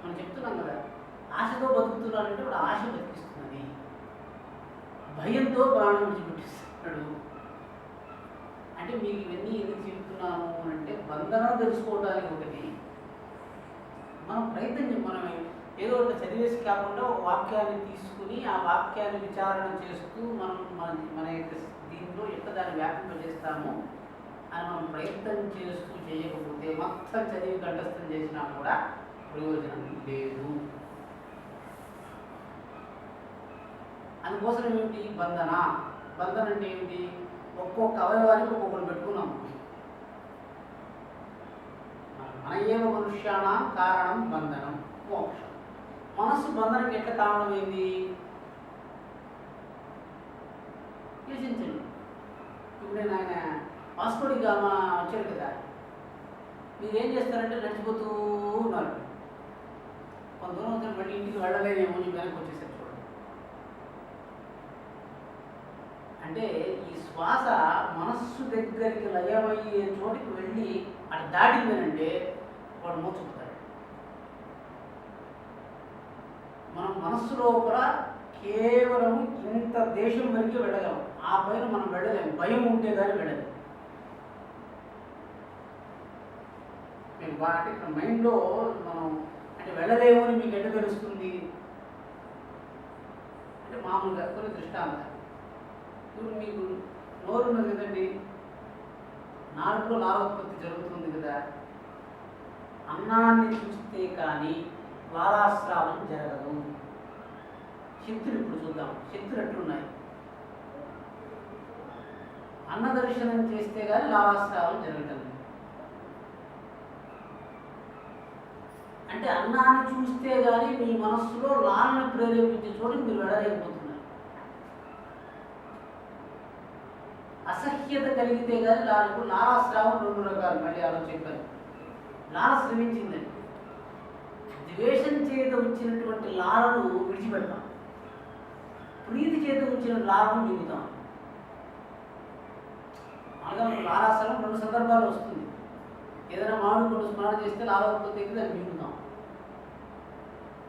మనం చెప్తున్నాం కదా. ఆశతో బతుకుతున్నానంటే ఇప్పుడు ఆశ బతికిస్తున్నది, భయంతో ప్రాణం విడిచిపెట్టిస్తున్నాడు. అంటే మీకు ఇవన్నీ ఎందుకు చెప్తున్నాను అంటే బంధనం తెలుసుకోవడానికి ఒకటి. మనం ప్రయత్నం మనం ఏదో ఒకటి చదివేసి కాకుండా ఒక వాక్యాన్ని తీసుకుని ఆ వాక్యాన్ని విచారణ చేస్తూ మనం మన యొక్క దీంట్లో ఎట్లా దాన్ని వ్యాపింపజేస్తాము అని మనం ప్రయత్నం చేస్తూ చేయకపోతే మొత్తం చదివి కంఠస్థం చేసినా కూడా ప్రయోజనం లేదు. అందుకోసం ఏమిటి బంధన? బంధన అంటే ఏమిటి? ఒక్కొక్క అవయవానికి ఒక్కొక్కరు పెట్టుకున్నాం. మన ఏవ మనుష్యాణం కారణం బంధనం మోక్షం. మనస్సు బంధనకి ఎట్లా కారణం ఏంది? యోచించండి. ఇప్పుడు నేను ఆయన వాస్కోడి గామా వచ్చాడు కదా, మీరేం చేస్తారంటే నడిచిపోతూ ఉన్నారు. కొంత దూరం అవుతారు, మళ్ళీ ఇంటికి వెళ్ళలేనేమో అని వెనక్కి వచ్చేసారు. చూడండి, అంటే ఈ శ్వాస మనస్సు దగ్గరికి లయమయ్యే చోటికి వెళ్ళి అటు దాటిందనంటే వాడు మోచుకుతాడు. మనం మనస్సు లోపల కేవలం ఇంత దేశం వరకు వెళ్ళగలం, ఆ పైన మనం వెళ్ళలేము. భయం ఉంటే కానీ వెళ్ళలేము. మేము అంటే ఇక్కడ మైండ్లో మనం అంటే వెళ్ళలేము అని మీకు ఎట్లా తెలుస్తుంది అంటే మామూలుగా కొన్ని దృష్టాంతాలు. ఇప్పుడు మీకు నోరు ఉన్నది కదండి, నాలుగులో లాలోత్పత్తి జరుగుతుంది కదా. అన్నాన్ని చూస్తే కానీ లాలాస్రావం జరగదు. శక్తులు ఇప్పుడు చూద్దాం, శక్తులు ఎట్లున్నాయి. అన్న దర్శనం చేస్తే కానీ లాలాస్రావం జరగటం. అంటే అన్నాన్ని చూస్తే కానీ మీ మనస్సులో లాలను ప్రేరేపించే చోటు మీరు వెళ్ళలేకపోతున్నారు. అసహ్యత కలిగితే కానీ ఇప్పుడు లాలాస్రావం 2 రకాలు. మళ్ళీ అలా చెప్పారు. లాల శ్రమించిందండి, ద్వేషం చేత వచ్చినటువంటి లాలను విడిచిపెడతాం, ప్రీతి చేత వచ్చిన లాలను మిగుతాం. అలాగే లాలాసనం 2 సందర్భాలు వస్తుంది. ఏదైనా మామిడి పండు స్నానం చేస్తే లాల ఉత్పత్తి అయితే దాన్ని మింగుతాం.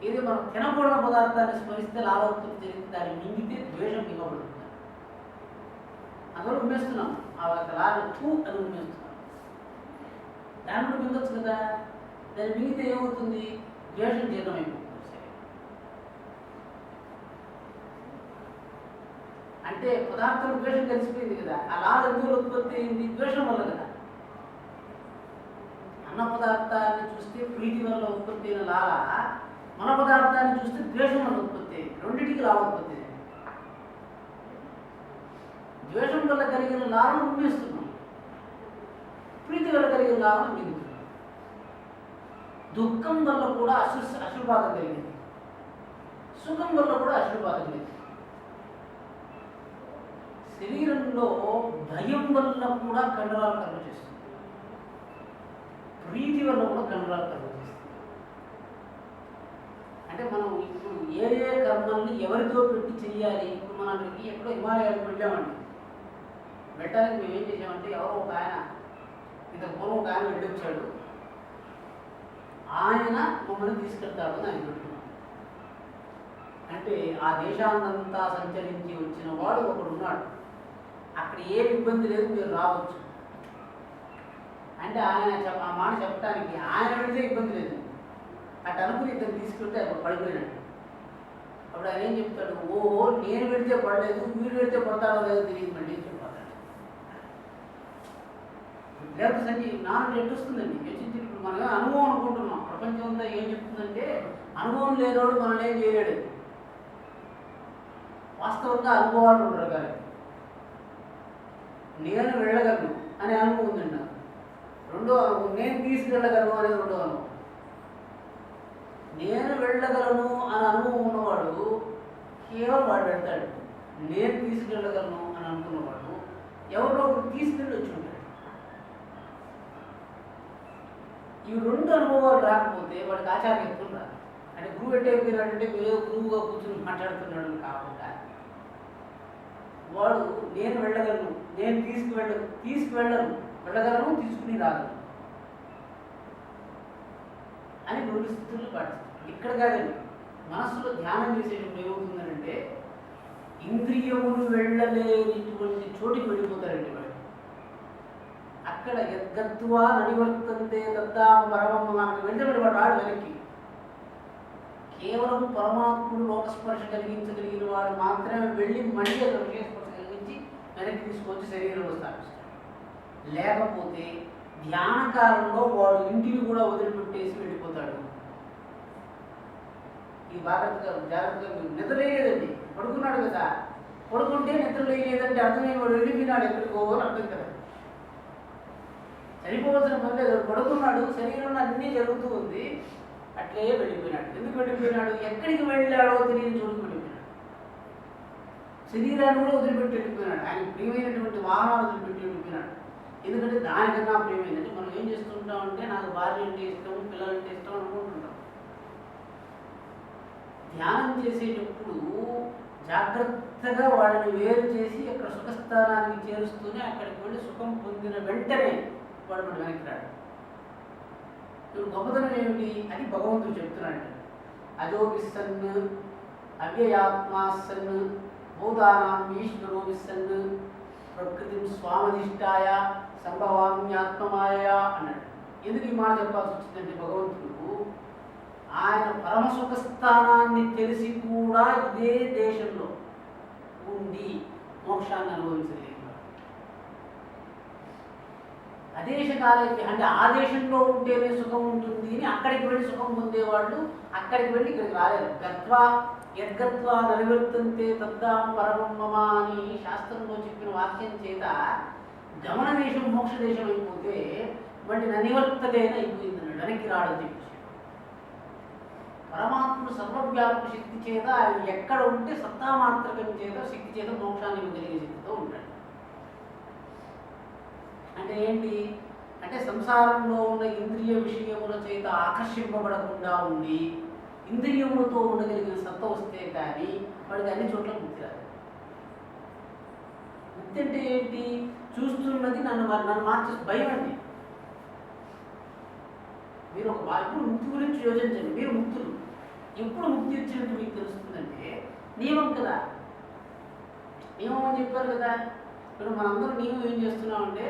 ఇది మనం తినకూడని పదార్థాన్ని స్మరిస్తే లాల ఉత్పత్తి జరిగితే దాన్ని మింగితే ద్వేషం మిగబడుతుంది. అందులో ఉమ్మేస్తున్నాం, ఆ లాలను తూ అని ఉమ్మేస్తున్నాం. దాన్ని కూడా మింగొచ్చు కదా. దాన్ని మింగితే ఏమవుతుంది? ద్వేషం జీర్ణమైపోతుంది. అంటే పదార్థం ద్వేషం కలిసిపోయింది కదా. ఆ లాల ఎందుకు ఉత్పత్తి అయింది? ద్వేషం వల్ల కదా. అన్న పదార్థాన్ని చూస్తే ప్రీతి వల్ల ఉత్పత్తి అయిన లాల, మన పదార్థాన్ని చూస్తే ద్వేషం వల్ల ఉత్పత్తి అయింది. రెండింటికి లాల ఉత్పత్తి అయింది. ద్వేషం వల్ల కలిగిన లాలను ఉమ్మేస్తున్నాం, ప్రీతి వల్ల కలిగిన లాలను మిగులుతున్నాం. దుఃఖం వల్ల కూడా అశ్రుపాతం కలిగింది, సుఖం వల్ల కూడా అశ్రుపాతం కలిగింది. శరీరంలో భయం వల్ల కూడా కండరాలు కర్మ చేస్తుంది, ప్రీతి వల్ల కూడా కండరాలు కర్మ చేస్తుంది. అంటే మనం ఇప్పుడు ఏ ఏ కర్మల్ని ఎవరితో పెట్టి చెయ్యాలి? ఇప్పుడు మనకి ఎక్కడో హిమాలయాలకు వెళ్ళామండి. వెళ్ళడానికి మేము ఏం చేసామంటే, ఎవరో ఒక ఆయన, ఇంతకు పూర్వం ఒక ఆయన వెళ్ళొచ్చాడు, ఆయన మమ్మల్ని తీసుకెళ్తాడు అని ఆయన పెట్టుకున్నాం. అంటే ఆ దేశాన్నంతా సంచరించి వచ్చిన వాడు ఒకడు ఉన్నాడు, అక్కడ ఏ ఇబ్బంది లేదు, మీరు రావచ్చు అంటే ఆయన ఆ మాట చెప్పడానికి ఆయన వెళితే ఇబ్బంది లేదు, అటు అనుకుని ఇద్దరు తీసుకెళ్తే అప్పుడు పడిపోయినాడు. అప్పుడు ఆయన ఏం చెప్తాడు? ఓహో, నేను వెళితే పడలేదు, మీరు వెళితే పడతాడో లేదో తెలియదు మళ్ళీ అని చెప్పాడు. లేకపోతే సంజయ్ నాన్న ఎట్టు వస్తుందండి యోచించి. ఇప్పుడు మనమే అనుభవం అనుకుంటున్నాం, ప్రపంచం అంతా ఏం చెప్తుందంటే అనుభవం లేనివాడు మనల్ని ఏం చేయలేడు. వాస్తవంగా అనుభవాలు 2 రకాలు. నేను వెళ్ళగలను అనే అనుభవం ఉందండి నాకు. రెండో అనుభవం నేను తీసుకెళ్ళగలను అనేది రెండో అనుభవం. నేను వెళ్ళగలను అని అనుభవం ఉన్నవాడు కేవలం వాడు వెళ్తాడు. నేను తీసుకెళ్ళగలను అని అనుకున్నవాడు ఎవరో ఒకరు తీసుకెళ్ళి వచ్చి ఉంటాడు. ఈ 2 అనుభవాలు రాకపోతే వాడికి ఆచార్యత్వం రాదు. అంటే గురువు ఎట్టయిపోయినాడంటే మీరు గురువుగా కూర్చుని మాట్లాడుతున్నాడు కాకుండా, వాడు నేను వెళ్ళగలను, నేను తీసుకువెళ్ళగలను, వెళ్ళగలను, తీసుకుని రాగలను అని 2 స్థితులు పాటిస్తాడు. ఇక్కడ కాదండి, మనస్సులో ధ్యానం చేసేటప్పుడు ఏమవుతుందంటే ఇంద్రియములు వెళ్ళలేనిటువంటి చోటికి వెళ్ళిపోతారండి వాడు. అక్కడ యద్గత్వా నడివర్తంతే తద్దామ పరమమ్మ మనకు వెళ్తాడు వాడు, రాడు వెనక్కి. కేవలం పరమాత్ముడు లోకస్పర్శ కలిగించగలిగిన వాడు మాత్రమే వెళ్ళి మళ్ళీ లోకస్పర్శ కలిగించి వెనక్కి తీసుకొచ్చి శరీరంలో స్థాపిస్తాడు. లేకపోతే ధ్యాన కాలంలో వాడు ఇంటిని కూడా వదిలిపెట్టేసి వెళ్ళిపోతాడు. ఈ జాగ్రత్తగా నిద్ర లేదండి, పడుకున్నాడు కదా, పడుకుంటే నిద్ర లేదంటే అర్థమే వాడు వెళ్ళిపోయినాడు ఎక్కడికో అని అర్థం కదా. చనిపోవాల్సిన పని లేదు, పడుకున్నాడు, శరీరంలో అన్నీ జరుగుతూ ఉంది, అట్లే వెళ్ళిపోయినాడు. ఎందుకు వెళ్ళిపోయినాడు? ఎక్కడికి వెళ్ళాడో తెలియని చోటుకు వెళ్ళిపోయినాడు. శరీరాన్ని కూడా వదిలిపెట్టి వెళ్ళిపోయినాడు. ఆయన ప్రియమైనటువంటి వాహనాలు వదిలిపెట్టి వెళ్ళిపోయినాడు. ఎందుకంటే దానికన్నా ప్రియమైనది. మనం ఏం చేస్తుంటామంటే నాకు భార్య అంటే ఇష్టం, పిల్లలంటే ఇష్టం అనుకుంటుంటాం. ధ్యానం చేసేటప్పుడు జాగ్రత్తగా వాళ్ళని వేరు చేసి అక్కడ సుఖస్థానానికి చేరుస్తూనే అక్కడికి వెళ్ళి సుఖం పొందిన వెంటనే వాడు మన వెనక్కి రాడు. ఇప్పుడు గొప్పతనం ఏమిటి అని భగవంతుడు చెప్తున్నాడు. అజోగిసన్ అవ్యయాత్మాసన్ భూతానాం ఈశ్వరో విసన్ ప్రకృతిం స్వామధిష్టాయ సంభవామ్యాత్మమాయ అన్నాడు. ఎందుకు ఈ మాట చెప్పాల్సి వచ్చిందంటే భగవంతుడు ఆయన పరమసుఖ స్థానాన్ని తెలిసి కూడా ఇదే దేశంలో ఉండి మోక్షాన్ని అనుభవించలేదు. అదేశకాలకి అంటే ఆ దేశంలో ఉంటేనే సుఖం ఉంటుంది అని అక్కడికి వెళ్ళి సుఖం పొందేవాళ్ళు అక్కడికి వెళ్ళి ఇక్కడికి రాలేదు. యద్గత్వా ననివర్తంతే తద్దాం పరమమ్మ అని శాస్త్రంలో చెప్పిన వాక్యం చేత గమన దేశం మోక్ష దేశం అయిపోతే మళ్ళీ ననివర్తదేన అయిపోయిందన్నాడు, వెనక్కి రాడని చెప్పి. పరమాత్ముడు సర్వవ్యాపక శక్తి చేత ఆయన ఎక్కడ ఉంటే సత్తామాత్రకం చేత శక్తి చేత మోక్షాన్ని కలిగే శక్తితో ఉంటాడు. అంటే ఏంటి? అంటే సంసారంలో ఉన్న ఇంద్రియ విషయముల చేత ఆకర్షింపబడకుండా ఉండి ఇంద్రియములతో ఉండగలిగిన సత్త వస్తే కానీ వాడికి అన్ని చోట్ల ముక్తి రాదు. ముక్తి అంటే ఏంటి? చూస్తున్నది నన్ను మార్చే భయం అండి. మీరు ఇప్పుడు ముక్తి గురించి యోచించండి. మీరు ముక్తులు ఎప్పుడు ముక్తి వచ్చినట్టు మీకు తెలుస్తుందంటే నియమం కదా. నియమం అని చెప్పారు కదా. ఇప్పుడు మనందరం నియమం ఏం చేస్తున్నామంటే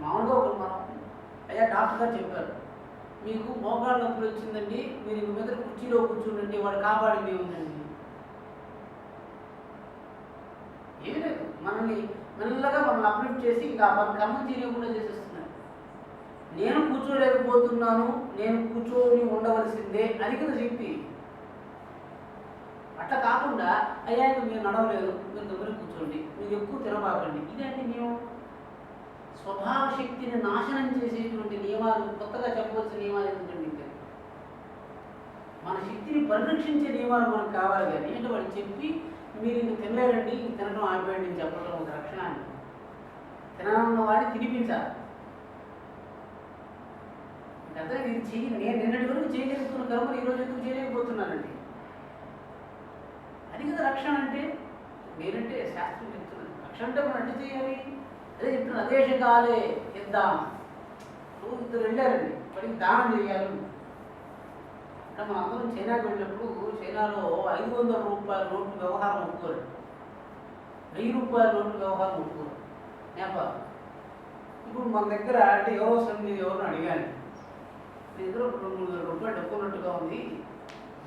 మామూలుగా ఒకరు మనం అయ్యా డాక్టర్ గారు చెప్పారు మీకు మోకాళ్ళ నొప్పులు వచ్చిందండి, మీరు ఇంక మీద కుర్చీలో కూర్చుండండి, వాడు కాపాడింది ఏముందండి? ఏమి లేదు. మనల్ని మెల్లగా మనల్ని అప్లిఫ్ట్ చేసి ఇంకా మన కర్మ చేయకుండా చేసేస్తున్నారు. నేను కూర్చోలేకపోతున్నాను, నేను కూర్చొని ఉండవలసిందే అని కదా చెప్పి, అట్లా కాకుండా అయ్యా మీరు నడవలేదు, మీరు దగ్గర కూర్చోండి, మీరు ఎక్కువ తినబాకండి. ఇదేంటి నియమం? స్వభావ శక్తిని నాశనం చేసేటువంటి నియమాలు, కొత్తగా చెప్పవలసిన నియమాలు ఎందుకండి? ఇంకా మన శక్తిని పరిరక్షించే నియమాలు మనకు కావాలి. కానీ అంటే వాళ్ళు చెప్పి మీరు ఇంక తినలేరండి, ఇంక తినడం ఆగిపోయండి అని చెప్పడం ఒక రక్షణ అండి. తిననున్న వాడిని తినిపించాలి. అదే ఇది నేను నిన్నటి వరకు చేయగలుగుతున్న కర్మలు ఈరోజు ఎందుకు చేయలేకపోతున్నానండి? అది కదా రక్షణ అంటే. నేనంటే శాస్త్రం చెప్తున్నాను. రక్షణ అంటే మనం అంటే చేయాలి. అదే చెప్తున్నాను, అదేశకాలే ఇద్దాం. ఇద్దరు వెళ్ళారండి, వాడికి దానం చేయాలి. అంటే మనం అందరం చైనాకి వెళ్ళినప్పుడు చైనాలో 500 రూపాయల నోటు వ్యవహారం ఒప్పుకోరు, 1000 రూపాయల నోటు వ్యవహారం ఒప్పుకోరు నేపాల్. ఇప్పుడు మన దగ్గర అంటే ఎవరో ఎవరిని అడిగాను, మీ దగ్గర 2,000-3,000 రూపాయలు డబ్బు ఉన్నట్టుగా ఉంది,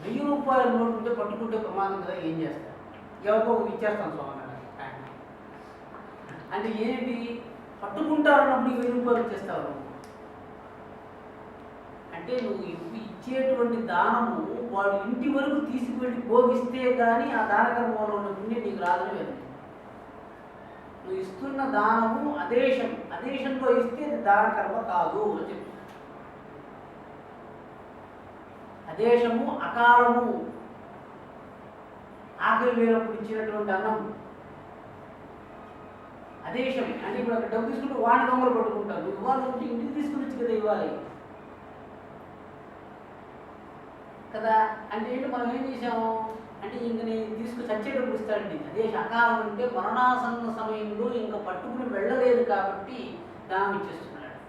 1000 రూపాయల నోటు ఉంటే పట్టుకుంటే ప్రమాదం కదా, ఏం చేస్తారు? ఎవరికో ఇచ్చేస్తాను స్వామి అంటే ఏంటి? పట్టుకుంటారన్నప్పుడు 1000 రూపాయలు ఇచ్చేస్తావు. అంటే నువ్వు ఇచ్చేటువంటి దానము వాడు ఇంటి వరకు తీసుకువెళ్ళి భోగిస్తే కానీ ఆ దానకర్మంలో ఉన్న పుణ్యం నీకు రాదని లేదు. నువ్వు ఇస్తున్న దానము అదేశంలో ఇస్తే అది దానకర్మ కాదు అని చెప్పి. అదేశము అకాలము, ఆకలి వేరప్పుడు ఇచ్చినటువంటి అన్నం అదేశం. అంటే ఇప్పుడు అక్కడ డబ్బు తీసుకుంటే వాడిని దొంగలు పట్టుకుంటారు. నువ్వు ఇవ్వాలంటే ఇంటికి తీసుకుని వచ్చి కదా ఇవ్వాలి కదా. అంటే ఏంటి మనం ఏం చేసాము అంటే ఇంక నేను చచ్చేటప్పుడు ఇస్తాడండి. అదే అకాలం అంటే మరణాసన్న సమయంలో ఇంకా పట్టుకుని వెళ్ళలేదు కాబట్టి దానం ఇచ్చేస్తున్నాడు.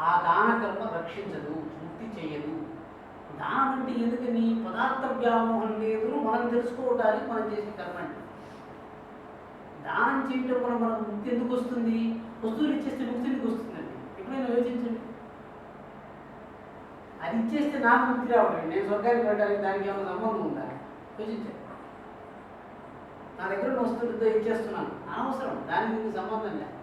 ఆ దానకర్మ రక్షించదు, ముక్తి చేయదు. దానం అంటే ఎందుకని? పదార్థ వ్యామోహం లేదు మనం తెలుసుకోవడానికి మనం చేసే కర్మ అంటే. దానం చేయటం వల్ల మనకు ముక్తి ఎందుకు వస్తుంది? వస్తువులు ఇచ్చేస్తే ముక్తి ఎందుకు వస్తుందండి? ఎప్పుడైనా యోచించండి. అది ఇచ్చేస్తే నాకు ముక్తి రావడం, నేను స్వర్గానికి వెళ్ళడానికి దానికి ఏమైనా సంబంధం ఉందా? యోచించండి. నా దగ్గర వస్తువులతో ఇచ్చేస్తున్నాను, అనవసరం, దానికి మీకు సంబంధం లేదు.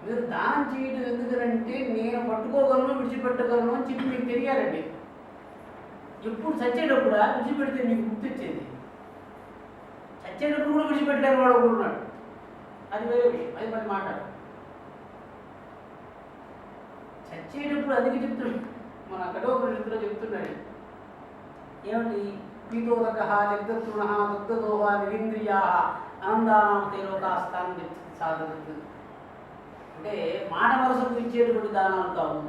మీరు దానం చేయడం ఎందుకంటే నేను పట్టుకోగలను విడిచిపెట్టగలను అని చెప్పి మీకు తెలియాలండి. ఎప్పుడు చచ్చేటప్పుడు విడిచిపెడితే మీకు ముక్తి వచ్చేది. చచ్చేటప్పుడు కూడా విడిచిపెట్టలేని వాడు ఒకడు ఉన్నాడు, అది వేరే విషయం, అది మరి మాట్లాడు. చచ్చేటప్పుడు అందుకే చెప్తున్నాడు, మన కఠోపనిషత్తులో చెప్తున్నాడు ఏమండి? పీతోదక జగదృణ దుగ్ధదోహ నిరింద్రియా ఆనందానాం తేలోకాస్తాన్ని సాధన. అంటే మాట వరసకు ఇచ్చేటువంటి దానాలు కావు,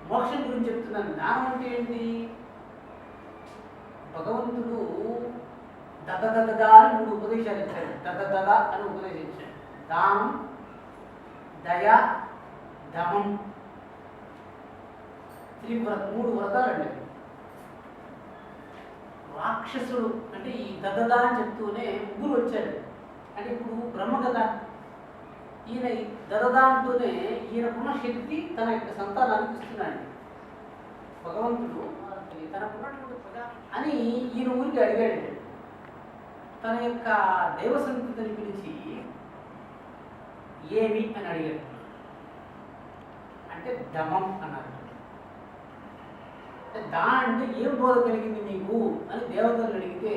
మోక్షం గురించి చెప్తున్నాను. దానం అంటే ఏంటి? భగవంతుడు దద అని 3 ఉపదేశాలు ఇచ్చాడు. దద అని ఉపదేశించాడు. దానం, దయ, దమం, 3 వ్రతాలండి. రాక్షసుడు అంటే ఈ దద అని చెప్తూనే 3 వచ్చాడు. అంటే ఇప్పుడు బ్రహ్మ కదా, ఈయన దద అంటూనే ఈయనకున్న శక్తి తన యొక్క సంతానానికి ఇస్తున్నాడు భగవంతుడు. తనకున్నటువంటి ప్రజా అని ఈయన ఊరికి అడిగాడు. తన యొక్క దైవ సంతతిని పిలిచి ఏమి అని అడిగాడు. అంటే దమం అన్నారు. అంటే ఏం బోధ కలిగింది మీకు అని దేవతలు అడిగితే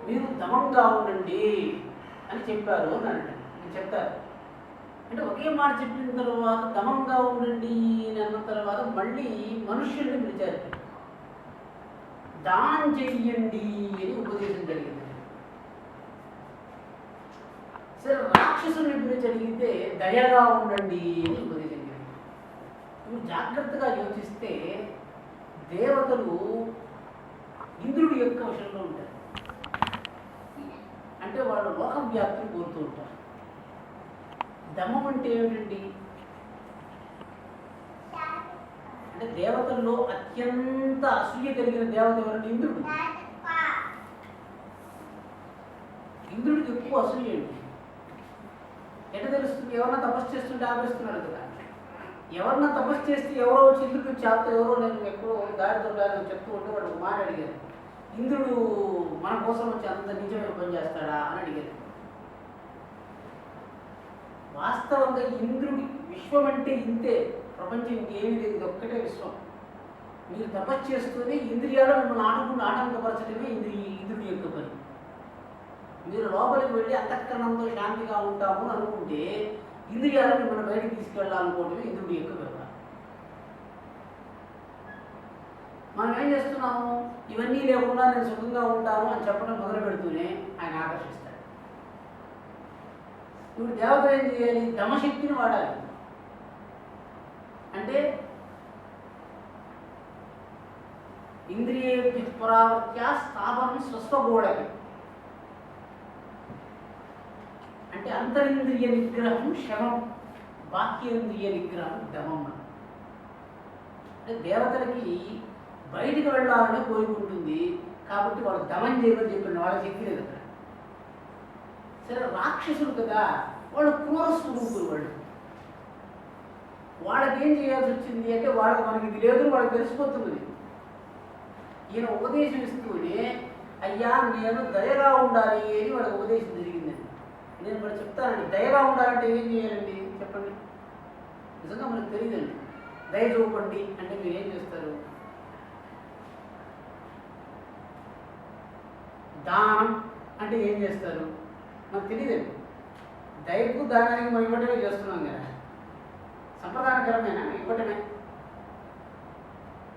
మీరు దమంగా ఉండండి అని చెప్పారు అని అన్నాడు. నేను చెప్తారు అంటే ఒకే మాట చెప్పిన తర్వాత దమంగా ఉండండి అని అన్న తర్వాత మళ్ళీ మనుష్యుల్ని పిలిచారు. దానం చెయ్యండి అని ఉపదేశం జరిగింది. సరే రాక్షసుని గురించి అడిగితే దయగా ఉండండి అని ఉపదేశం చేశారు. ఇప్పుడు జాగ్రత్తగా యోచిస్తే దేవతలు ఇంద్రుడి యొక్క విషయంలో ఉంటారు. అంటే వాళ్ళు లోక వ్యాప్తిని కోరుతూ ఉంటారు. దమం అంటే ఏమిటండి? అంటే దేవతల్లో అత్యంత అసూయ కలిగిన దేవత ఎవరంటే ఇంద్రుడు. ఇంద్రుడికి ఎక్కువ అసూయ ఏంటి? ఎట్లా తెలుస్తుంది? ఎవరన్నా తపస్సు చేస్తుంటే ఆపేస్తున్నాడు కదా. ఎవరన్నా తపస్సు చేస్తే ఎవరో వచ్చి ఇంద్రుడు చేత ఎవరో నేను ఎక్కడో దారి దొరకాలని చెప్తూ ఉంటే వాడు ఒక మాట అడిగారు, ఇంద్రుడు మన కోసం వచ్చి అంత నిజమైన పని చేస్తాడా అని అడిగారు. వాస్తవంగా ఇంద్రుడి విశ్వం అంటే ఇంతే, ప్రపంచం ఇంకేమీ లేదు, ఇది ఒక్కటే విశ్వం. మీరు తపస్సు చేస్తూనే ఇంద్రియాలు మిమ్మల్ని ఆటంకపరచడమే ఇంద్రుడి యొక్క పని. మీరు లోపలికి వెళ్ళి అంతఃకరణంతో శాంతిగా ఉంటాము అనుకుంటే ఇంద్రియాలను మిమ్మల్ని బయటికి తీసుకెళ్ళాలనుకోవడమే ఇంద్రుడి యొక్క వ్యవహారం. మనం ఏం చేస్తున్నాము? ఇవన్నీ లేకుండా నేను సుఖంగా ఉంటాను అని చెప్పడం మొదలు పెడుతూనే ఆయన ఆకర్షిస్తాడు. ఇప్పుడు దేవత ఏం చేయాలి? దమశక్తిని వాడాలి. అంటే ఇంద్రియ పరావర్త్య స్థాపనం స్వస్వగోళకి, అంటే అంతరింద్రియ నిగ్రహం శమం, బాహ్యేంద్రియ నిగ్రహం దమం. అంటే దేవతలకి బయటికి వెళ్ళాలని కోరుకుంటుంది కాబట్టి వాళ్ళు దమం చేయమని చెప్పిన వాళ్ళ శక్తి లేదు అక్కడ. సరే రాక్షసులు కదా, వాళ్ళు క్రూర స్వరూపులు. వాళ్ళకి ఏం చేయాల్సి వచ్చింది అంటే వాళ్ళకి మనకి ఇది లేదు వాళ్ళకి తెలిసిపోతున్నది. ఈయన ఉపదేశం ఇస్తూనే అయ్యా నేను దయగా ఉండాలి అని వాళ్ళకి ఉపదేశం జరిగిందండి. నేను మరి చెప్తానండి, దయగా ఉండాలంటే ఏం చేయాలండి చెప్పండి? నిజంగా మనకు తెలియదండి. దయ చూపండి అంటే మీరు ఏం చేస్తారు? దానం అంటే ఏం చేస్తారు? నాకు తెలియదండి. దయకు దానానికి మనం ఇవ్వటమే చేస్తున్నాం కదా, సంప్రదాయకరమైన ఇవ్వటమే.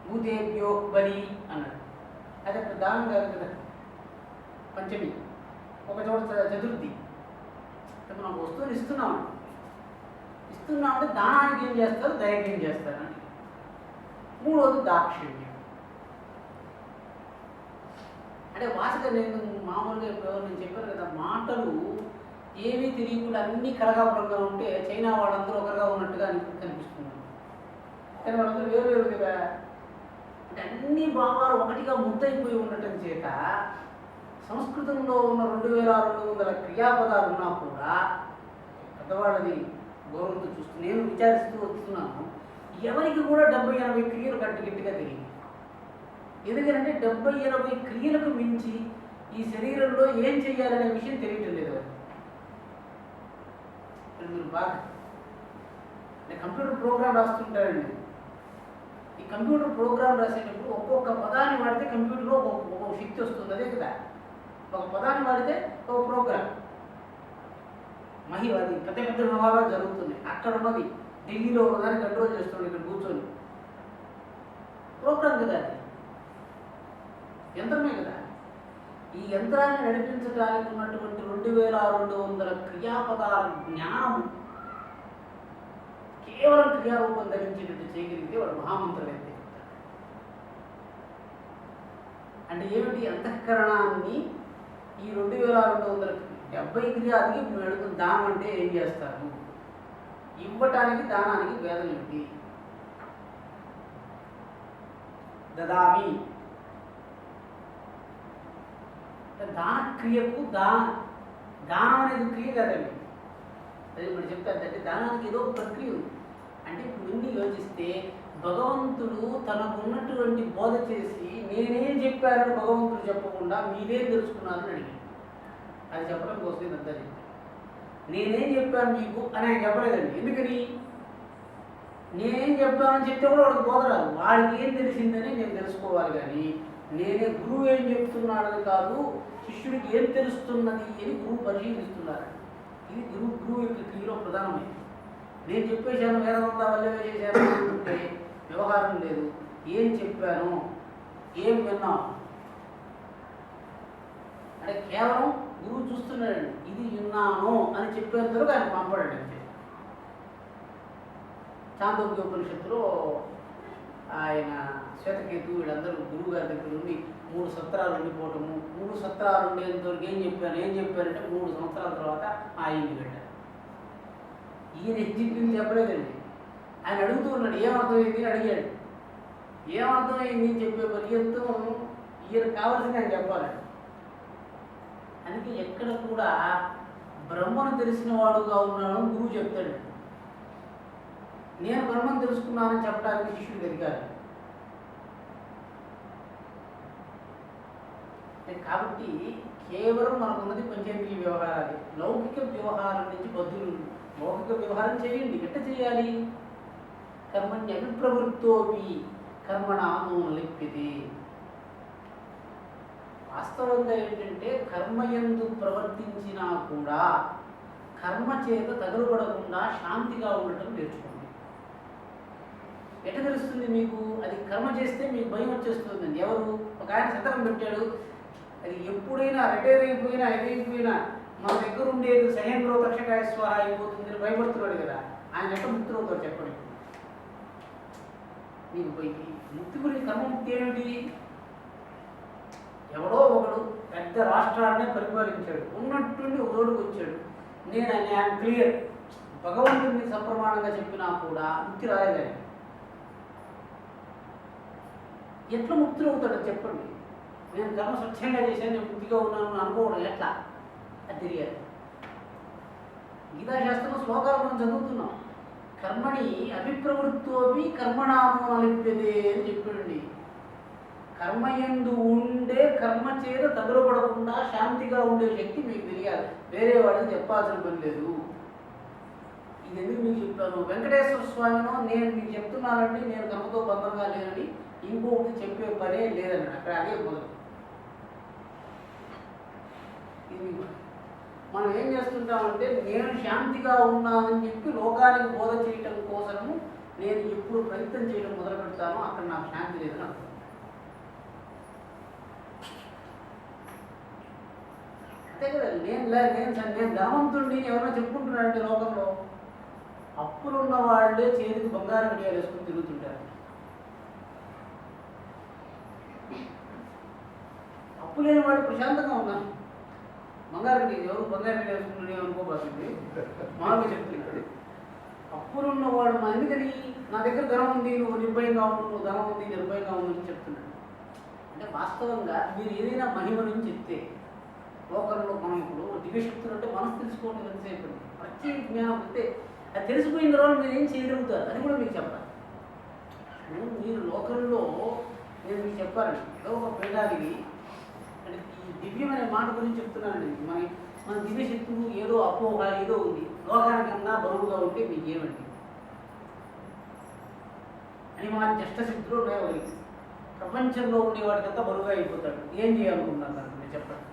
భూతేభ్యో బలి అన్నాడు, అది అక్కడ దానం కాదు కదా. పంచమి, ఒక చోట చతుర్థి, మనం వస్తువులు ఇస్తున్నామంటే దానానికి ఏం చేస్తారు, దయకి ఏం చేస్తారు అని. మూడవది దాక్షిణ్యం. అంటే వాసక నేను మామూలుగా నేను చెప్పాను కదా, మాటలు ఏమీ తెలియకుండా అన్నీ కలగాపురంగా ఉంటే చైనా వాళ్ళందరూ ఒకరుగా ఉన్నట్టుగా కనిపిస్తుంది. కానీ వాళ్ళందరూ వేరు వేరు కదా. అంటే అన్ని భావాలు ఒకటిగా ముద్దయిపోయి ఉండటం చేత సంస్కృతంలో ఉన్న 2600 క్రియాపదాలు ఉన్నా కూడా పెద్దవాళ్ళని గౌరవంతో చూస్తూ నేను విచారిస్తూ వస్తున్నాను. ఎవరికి కూడా 70-80 క్రియలు గట్టిగా తెలియదు. ఎందుకంటే 70-80 క్రియలకు మించి ఈ శరీరంలో ఏం చేయాలనే విషయం తెలియటం లేదు. మీరు బాగా కంప్యూటర్ ప్రోగ్రామ్ రాస్తుంటారండి. ఈ కంప్యూటర్ ప్రోగ్రామ్ రాసేటప్పుడు ఒక్కొక్క పదాన్ని వాడితే కంప్యూటర్లో ఒక్కొక్క శక్తి వస్తుంది. అదే కదా, ఒక పదాన్ని వాడితే ఒక ప్రోగ్రామ్. అది పెద్ద పెద్ద వ్యవహారాలు జరుగుతున్నాయి. అక్కడ ఉన్నది ఢిల్లీలో ఉన్నదాన్ని కంట్రోల్ చేస్తుంది ఇక్కడ కూర్చొని. ప్రోగ్రామ్ కదా, అది యంత్రమే కదా. ఈ యంత్రాన్ని నడిపించడానికి ఉన్నటువంటి 2600 క్రియాపదాల జ్ఞానం కేవలం క్రియారూపం ధరించినట్టు చేయగలిగితే వాడు మహామంత్రవేత్త. అంటే ఏమిటి? అంతఃకరణాన్ని ఈ 2670 క్రియాలకి మేము అడుగుతున్న దానం అంటే ఏం చేస్తారు? ఇవ్వటానికి దానానికి భేదం ఏమిటి? దదామి దాన క్రియకు దానం అనేది క్రియ కదండి. అది ఇప్పుడు చెప్తారంటే దానానికి ఏదో ప్రక్రియ ఉంది. అంటే ఇప్పుడు ఇన్ని యోచిస్తే భగవంతుడు తనకున్నటువంటి బోధ చేసి నేనేం చెప్పానని భగవంతుడు చెప్పకుండా మీరేం తెలుసుకున్నారని అడిగాడు. అది చెప్పడం కోసం ఇదంతా చెప్పాను. నేనేం చెప్పాను మీకు అని ఆయన చెప్పలేదండి. ఎందుకని? నేనేం చెప్పానని చెప్తే కూడా వాడికి బోధ రాదు. వాడికి ఏం తెలిసిందని నేను తెలుసుకోవాలి. కానీ నేనే గురువు ఏం చెప్తున్నాడని కాదు, శిష్యుడికి ఏం తెలుస్తున్నది అని గురువు పరిశీలిస్తున్నారు. ఇది గురువు యొక్క క్రియలో ప్రధానమైంది. నేను చెప్పేశాను వేదంతా వల్లే చేశాను అంటే వ్యవహారం లేదు. ఏం చెప్పాను, ఏం విన్నాం అంటే కేవలం గురువు చూస్తున్నాడండి, ఇది విన్నాను అని చెప్పేంత వరకు ఆయన పంపడాడు అంతే. చాందోగ్య ఉపనిషత్తులో ఆయన శ్వేతకేతు వీళ్ళందరూ గురువు గారి దగ్గర ఉండి 3 సత్రాలు ఉండిపోవటము, 3 సత్రాలు ఉండేంతవరకు ఏం చెప్పారంటే 3 సంవత్సరాల తర్వాత ఆయన్ని వెళ్ళారు. ఈయన చెప్పింది చెప్పలేదండి. ఆయన అడుగుతూ ఉన్నాడు ఏమర్థమైంది అని అడిగాడు. ఏమర్థమైంది అని చెప్పే పర్యంతం ఈయన కావాల్సింది ఆయన చెప్పాలండి. అందుకే ఎక్కడ కూడా బ్రహ్మను తెలిసిన వాడుగా ఉన్నాను గురువు చెప్తాడు. నేను బ్రహ్మను తెలుసుకున్నానని చెప్పడానికి శిష్యుడు ఎదిగారు. కాబట్టి కేవలం మనకున్నది పంచేంద్రియ వ్యవహారాలు. లౌకిక వ్యవహారం నుంచి బద్ధులు. లౌకిక వ్యవహారం చేయండి. ఎట్లా చేయాలి? కర్మణ్య అభిప్రవృత్తోపి కర్మణాను లిప్యతే. వాస్తవంగా ఏంటంటే కర్మయందు ప్రవర్తించినా కూడా కర్మ చేత తగులుపడకుండా శాంతిగా ఉండటం నేర్చుకోండి. ఎట్లా తెలుస్తుంది మీకు? అది కర్మ చేస్తే మీకు భయం వచ్చేస్తుందండి. ఎవరు? ఒక ఆయన శతకం పెట్టాడు, అది ఎప్పుడైనా రిటైర్ అయిపోయినా అయిపోయినా మన దగ్గర ఉండేది సహేంద్రో తక్షకాయ స్వాహ అయిపోతుంది అని భయపడుతున్నాడు కదా, ఆయన ఎట్లా ముక్తులవుతాడు చెప్పండి. మీకు ముక్తి గురించి కర్మముక్తి ఏమిటి? ఎవడో ఒకడు పెద్ద రాష్ట్రాన్నే పరిపాలించాడు, ఉన్నట్టుండి ఒక చోటుకు వచ్చాడు, నేను ఆయన క్లియర్ భగవంతుడిని సప్రమాణంగా చెప్పినా కూడా ముక్తి రాలేదని. ఎట్లా ముక్తులు అవుతాడో చెప్పండి. నేను కర్మ స్వచ్ఛంగా చేశాను, నేను ముక్తిగా ఉన్నాను అనుకోవడం ఎట్లా? అది తెలియాలి. గీతాశాస్త్రంలో శ్లోకాలు మనం చదువుతున్నాం. కర్మని అభిప్రవృత్తోపి కర్మణాను లిప్యతే అని చెప్పాడండి. కర్మయందు ఉండే కర్మ చేత తగులపడకుండా శాంతిగా ఉండే శక్తి మీకు తెలియాలి. వేరే వాళ్ళని చెప్పాల్సిన పని లేదు. ఇది ఎందుకు మీకు చెప్పాను? వెంకటేశ్వర స్వామినో నేను మీకు చెప్తున్నానండి, నేను కర్మతో బంధంగా లేనని ఇంకొకటి చెప్పే పనే లేదండి. అక్కడ అదే మొదలు. ఇది మనం ఏం చేస్తుంటామంటే నేను శాంతిగా ఉన్నానని చెప్పి లోకానికి బోధ చేయటం కోసము నేను ఎప్పుడు ప్రయత్నం చేయడం మొదలు పెడతానో అక్కడ నాకు శాంతి లేదని అర్థం. అంతే కదా. నేను ధనవంతుడిని ఎవరైనా చెప్పుకుంటున్నారంటే లోకంలో అప్పులున్న వాళ్ళే చేతికి బంగారం గడియాలు వేసుకుని తిరుగుతుంటారు. అప్పు లేని వాడు ప్రశాంతంగా ఉన్నాను. బంగారం ఎవరు బంగారం వేసుకుంటున్నాడు అనుకోబోతుంది మామూలుగా చెప్తున్నాడు. అప్పులున్నవాడు ఎందుకని నా దగ్గర ధనం ఉంది, నువ్వు నిర్భయంగా ఉండు, నువ్వు ధనం ఉంది నిర్భయంగా ఉందని చెప్తున్నాడు. అంటే వాస్తవంగా మీరు ఏదైనా మహిమ నుంచి చెప్తే లోకంలో మనం ఇప్పుడు దివ్యశక్తులు అంటే మనసు తెలుసుకోవడం ఎంతసేపు ప్రత్యేక జ్ఞానం అంటే అది తెలిసిపోయిన తర్వాత మీరు ఏం చేయగలుగుతారు అది కూడా మీకు చెప్పాలి. మీరు లోకంలో నేను మీకు చెప్పాలండి, ఏదో ఒక పేదానికి అంటే ఈ దివ్యం అనే మాట గురించి చెప్తున్నానండి. మన దివ్యశక్తులు ఏదో అపోహ ఏదో ఉంది, లోకానికన్నా బరువుగా ఉంటే మీకు ఏమండి అని మా జష్టశక్తులు ఉన్నాయి. వాళ్ళకి ప్రపంచంలో ఉండేవాడికంతా బరువుగా అయిపోతాడు. ఏం చేయాలనుకుంటున్నారు దాన్ని మీరు చెప్పండి.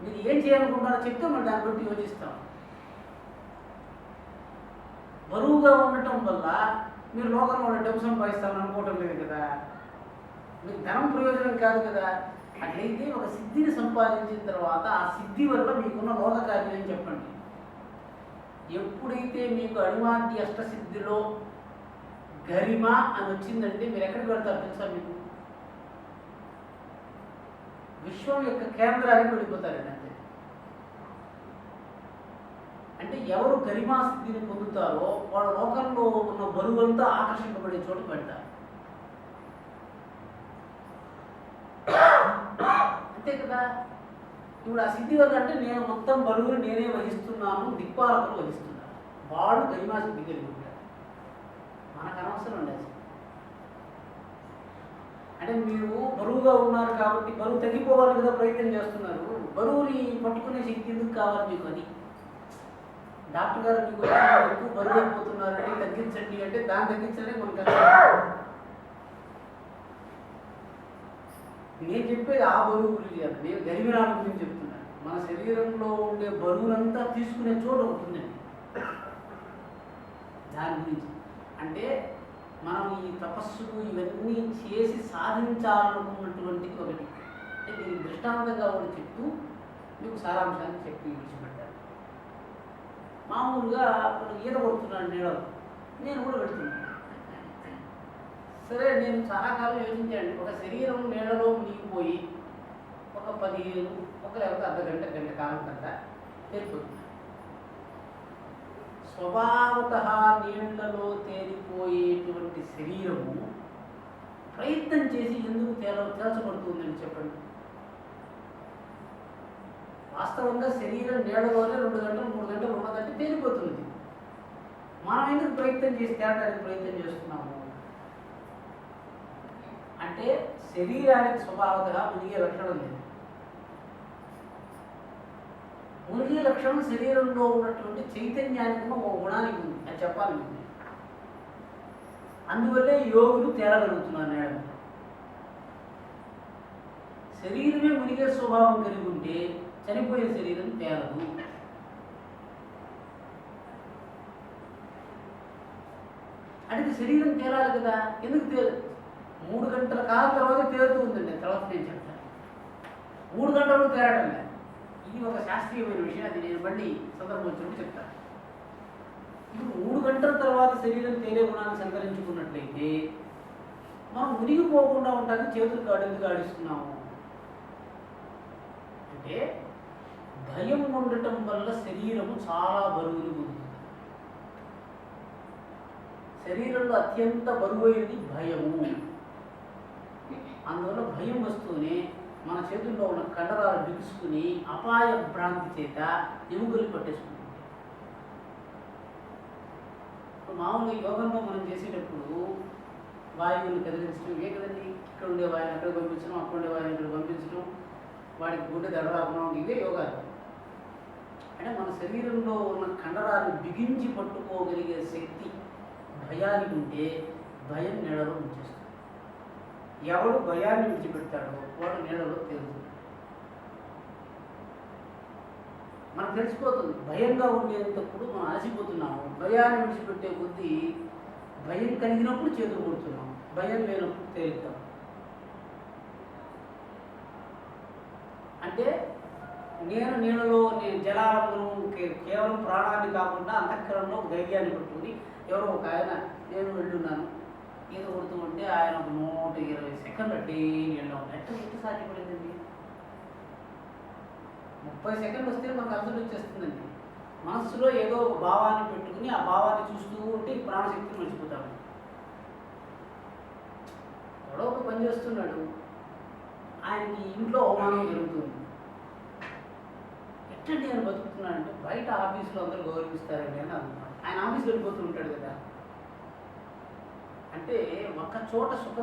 మీరు ఏం చేయాలనుకుంటున్నారో చెప్తే మనం దాన్ని బట్టి యోచిస్తాం. బరువుగా ఉండటం వల్ల మీరు లోకంలో ఉన్న డబ్బు సంపాదిస్తామని అనుకోవటం లేదు కదా, మీకు ధనం ప్రయోజనం కాదు కదా. అట్లయితే ఒక సిద్ధిని సంపాదించిన తర్వాత ఆ సిద్ధి వల్ల మీకున్న లోక కార్యం అని చెప్పండి. ఎప్పుడైతే మీకు అణిమాద్య అష్టసిద్ధిలో గరిమ అని వచ్చిందంటే మీరు ఎక్కడికి వెళ్తారు తెలుసా? మీకు విశ్వం యొక్క కేంద్రానికి వెళ్ళిపోతారండి. అంతే. అంటే ఎవరు గరిమా సిద్ధిని పొందుతారో వాళ్ళ లోకంలో ఉన్న బరువంతా ఆకర్షింపబడే చోటు పెడతారు. అంతే కదా. ఇప్పుడు ఆ సిద్ధి వల్ల అంటే నేను మొత్తం బరువులు నేనే వహిస్తున్నాను, దిక్పాలకులు వహిస్తున్నాను, వాడు గరిమా సిద్ధి కలిగి ఉంటాడు. మనకు అనవసరం ఉండదు. అంటే మీరు బరువుగా ఉన్నారు కాబట్టి బరువు తగ్గిపోవాలి కదా ప్రయత్నం చేస్తున్నారు. బరువుని పట్టుకునే శక్తి ఎందుకు కావాలి మీకు? అని డాక్టర్ గారు మీకు ఎక్కువ బరువు అయిపోతున్నారండి తగ్గించండి అంటే దాన్ని తగ్గించడానికి మనకు నేను చెప్పేది ఆ బరువు గురించి కాదు, నేను గరిమిరాల గురించి చెప్తున్నాను. మన శరీరంలో ఉండే బరువులంతా తీసుకునే చోటు ఉంటుందండి. దాని గురించి అంటే మనం ఈ తపస్సులు ఇవన్నీ చేసి సాధించాలనుకున్నటువంటి ఒకటి అంటే దీనికి దృష్టాంతంగా కూడా చెప్తూ మీకు సారాంశాన్ని చెప్పి విడిచిపెట్టాను. మామూలుగా అప్పుడు ఈత కొడుతున్నాను నీడలో, నేను కూడా పెడుతున్నాను. సరే, నేను చాలా కాలం యోచించాను. ఒక శరీరం నీడలో మునిగిపోయి ఒక 15 లేకపోతే అర్ధగంట గంట కాలం కంట తేలిపోతుంది. స్వభావత నీళ్లలో తేలిపోయేటువంటి శరీరము ప్రయత్నం చేసి ఎందుకు తేల్చబడుతుందని చెప్పండి. వాస్తవంగా శరీరం నీడలోనే 2 గంటలు 3 గంటలు ఉన్నదంటే తేలిపోతుంది. మనం ఎందుకు ప్రయత్నం చేసి తేలడానికి ప్రయత్నం చేస్తున్నాము అంటే శరీరానికి స్వభావతగా మునిగే లక్షణం లేదు. మునిగే లక్షణం శరీరంలో ఉన్నటువంటి చైతన్యానికి ఉన్న ఒక గుణానికి ఉంది, అది చెప్పాలి ఉంది. అందువల్లే యోగులు తేలగలుగుతున్నారు నేల. శరీరమే మునిగే స్వభావం కలిగి ఉంటే చనిపోయే శరీరం తేలదు. అంటే శరీరం తేలాలి కదా, ఎందుకు తేలదు? 3 గంటల కాలం తర్వాత తేలుతూ ఉందండి. తర్వాత నేను చెప్తాను. 3 గంటలు తేలడం లేదు. ఇది ఒక శాస్త్రీయమైన విషయం. అది నేను మళ్ళీ సందర్భం వచ్చినప్పుడు చెప్తాను. ఇప్పుడు 3 గంటల తర్వాత శరీరం తేలే గుణాన్ని సంతరించుకున్నట్లయితే మనం మునిగిపోకుండా ఉండడానికి చేతులు ఎందుకు ఆడిస్తున్నాము అంటే భయం ఉండటం వల్ల శరీరము చాలా బరువులు పొందుతుంది. శరీరంలో అత్యంత బరువైనది భయము. అందువల్ల భయం వస్తూనే మన చేతుల్లో ఉన్న కండరాలు బిగుసుకుని అపాయ భ్రాంతి చేత ఎముకలు పట్టేసుకుంటుంది. మామూలుగా యోగంలో మనం చేసేటప్పుడు వాయువుని కదిలించడం ఇవే కదండి. ఇక్కడ ఉండే వాయుని అక్కడ పంపించడం, అక్కడ ఉండే వాయుని ఇక్కడ పంపించడం, వాడికి గుండె దడ రాకుండా ఇవే యోగాలు. అంటే మన శరీరంలో ఉన్న కండరాలను బిగించి పట్టుకోగలిగే శక్తి భయానికి ఉంటే భయం నీడలో ఉంచేస్తుంది. ఎవడు భయాన్ని విడిచిపెడతాడో వాడు నీడలో తేలుతుంది. మనకు తెలిసిపోతుంది. భయంగా ఉండేటప్పుడు మనం అలసిపోతున్నాము. భయాన్ని విడిచిపెట్టే కొద్దీ భయం కలిగినప్పుడు చేతులు కొడుతున్నాం, భయం లేనప్పుడు తేలుతాం. అంటే నీళ్ళలో జలాలను కేవలం ప్రాణాన్ని కాకుండా అంతఃకరణలో ధైర్యాన్ని పట్టుకుని ఎవరో ఒక ఆయన, నేను వెళ్ళున్నాను ఈత కొడుతూ ఉంటే ఆయన 120 సెకండ్లు అడ్డే నీళ్ళలో ఎట్లా సాధ్యపడిందండి? 30 సెకండ్లు వస్తే మనకు అలసట వచ్చేస్తుందండి. మనస్సులో ఏదో ఒక భావాన్ని పెట్టుకుని ఆ భావాన్ని చూస్తూ ఉంటే ఈ ప్రాణశక్తిని మర్చిపోతాడు. ఎవడో ఒక పని చేస్తున్నాడు, ఆయనకి ఇంట్లో అవమానం జరుగుతుంది. ఎట్టండి ఆయన బతుకుతున్నాడంటే బయట ఆఫీసులో అందరూ గౌరవిస్తారండి అని అనుకున్నాడు. ఆయన ఆఫీస్కి వెళ్ళిపోతూ ఉంటాడు కదా. అంటే ఒక్క చోట సుఖం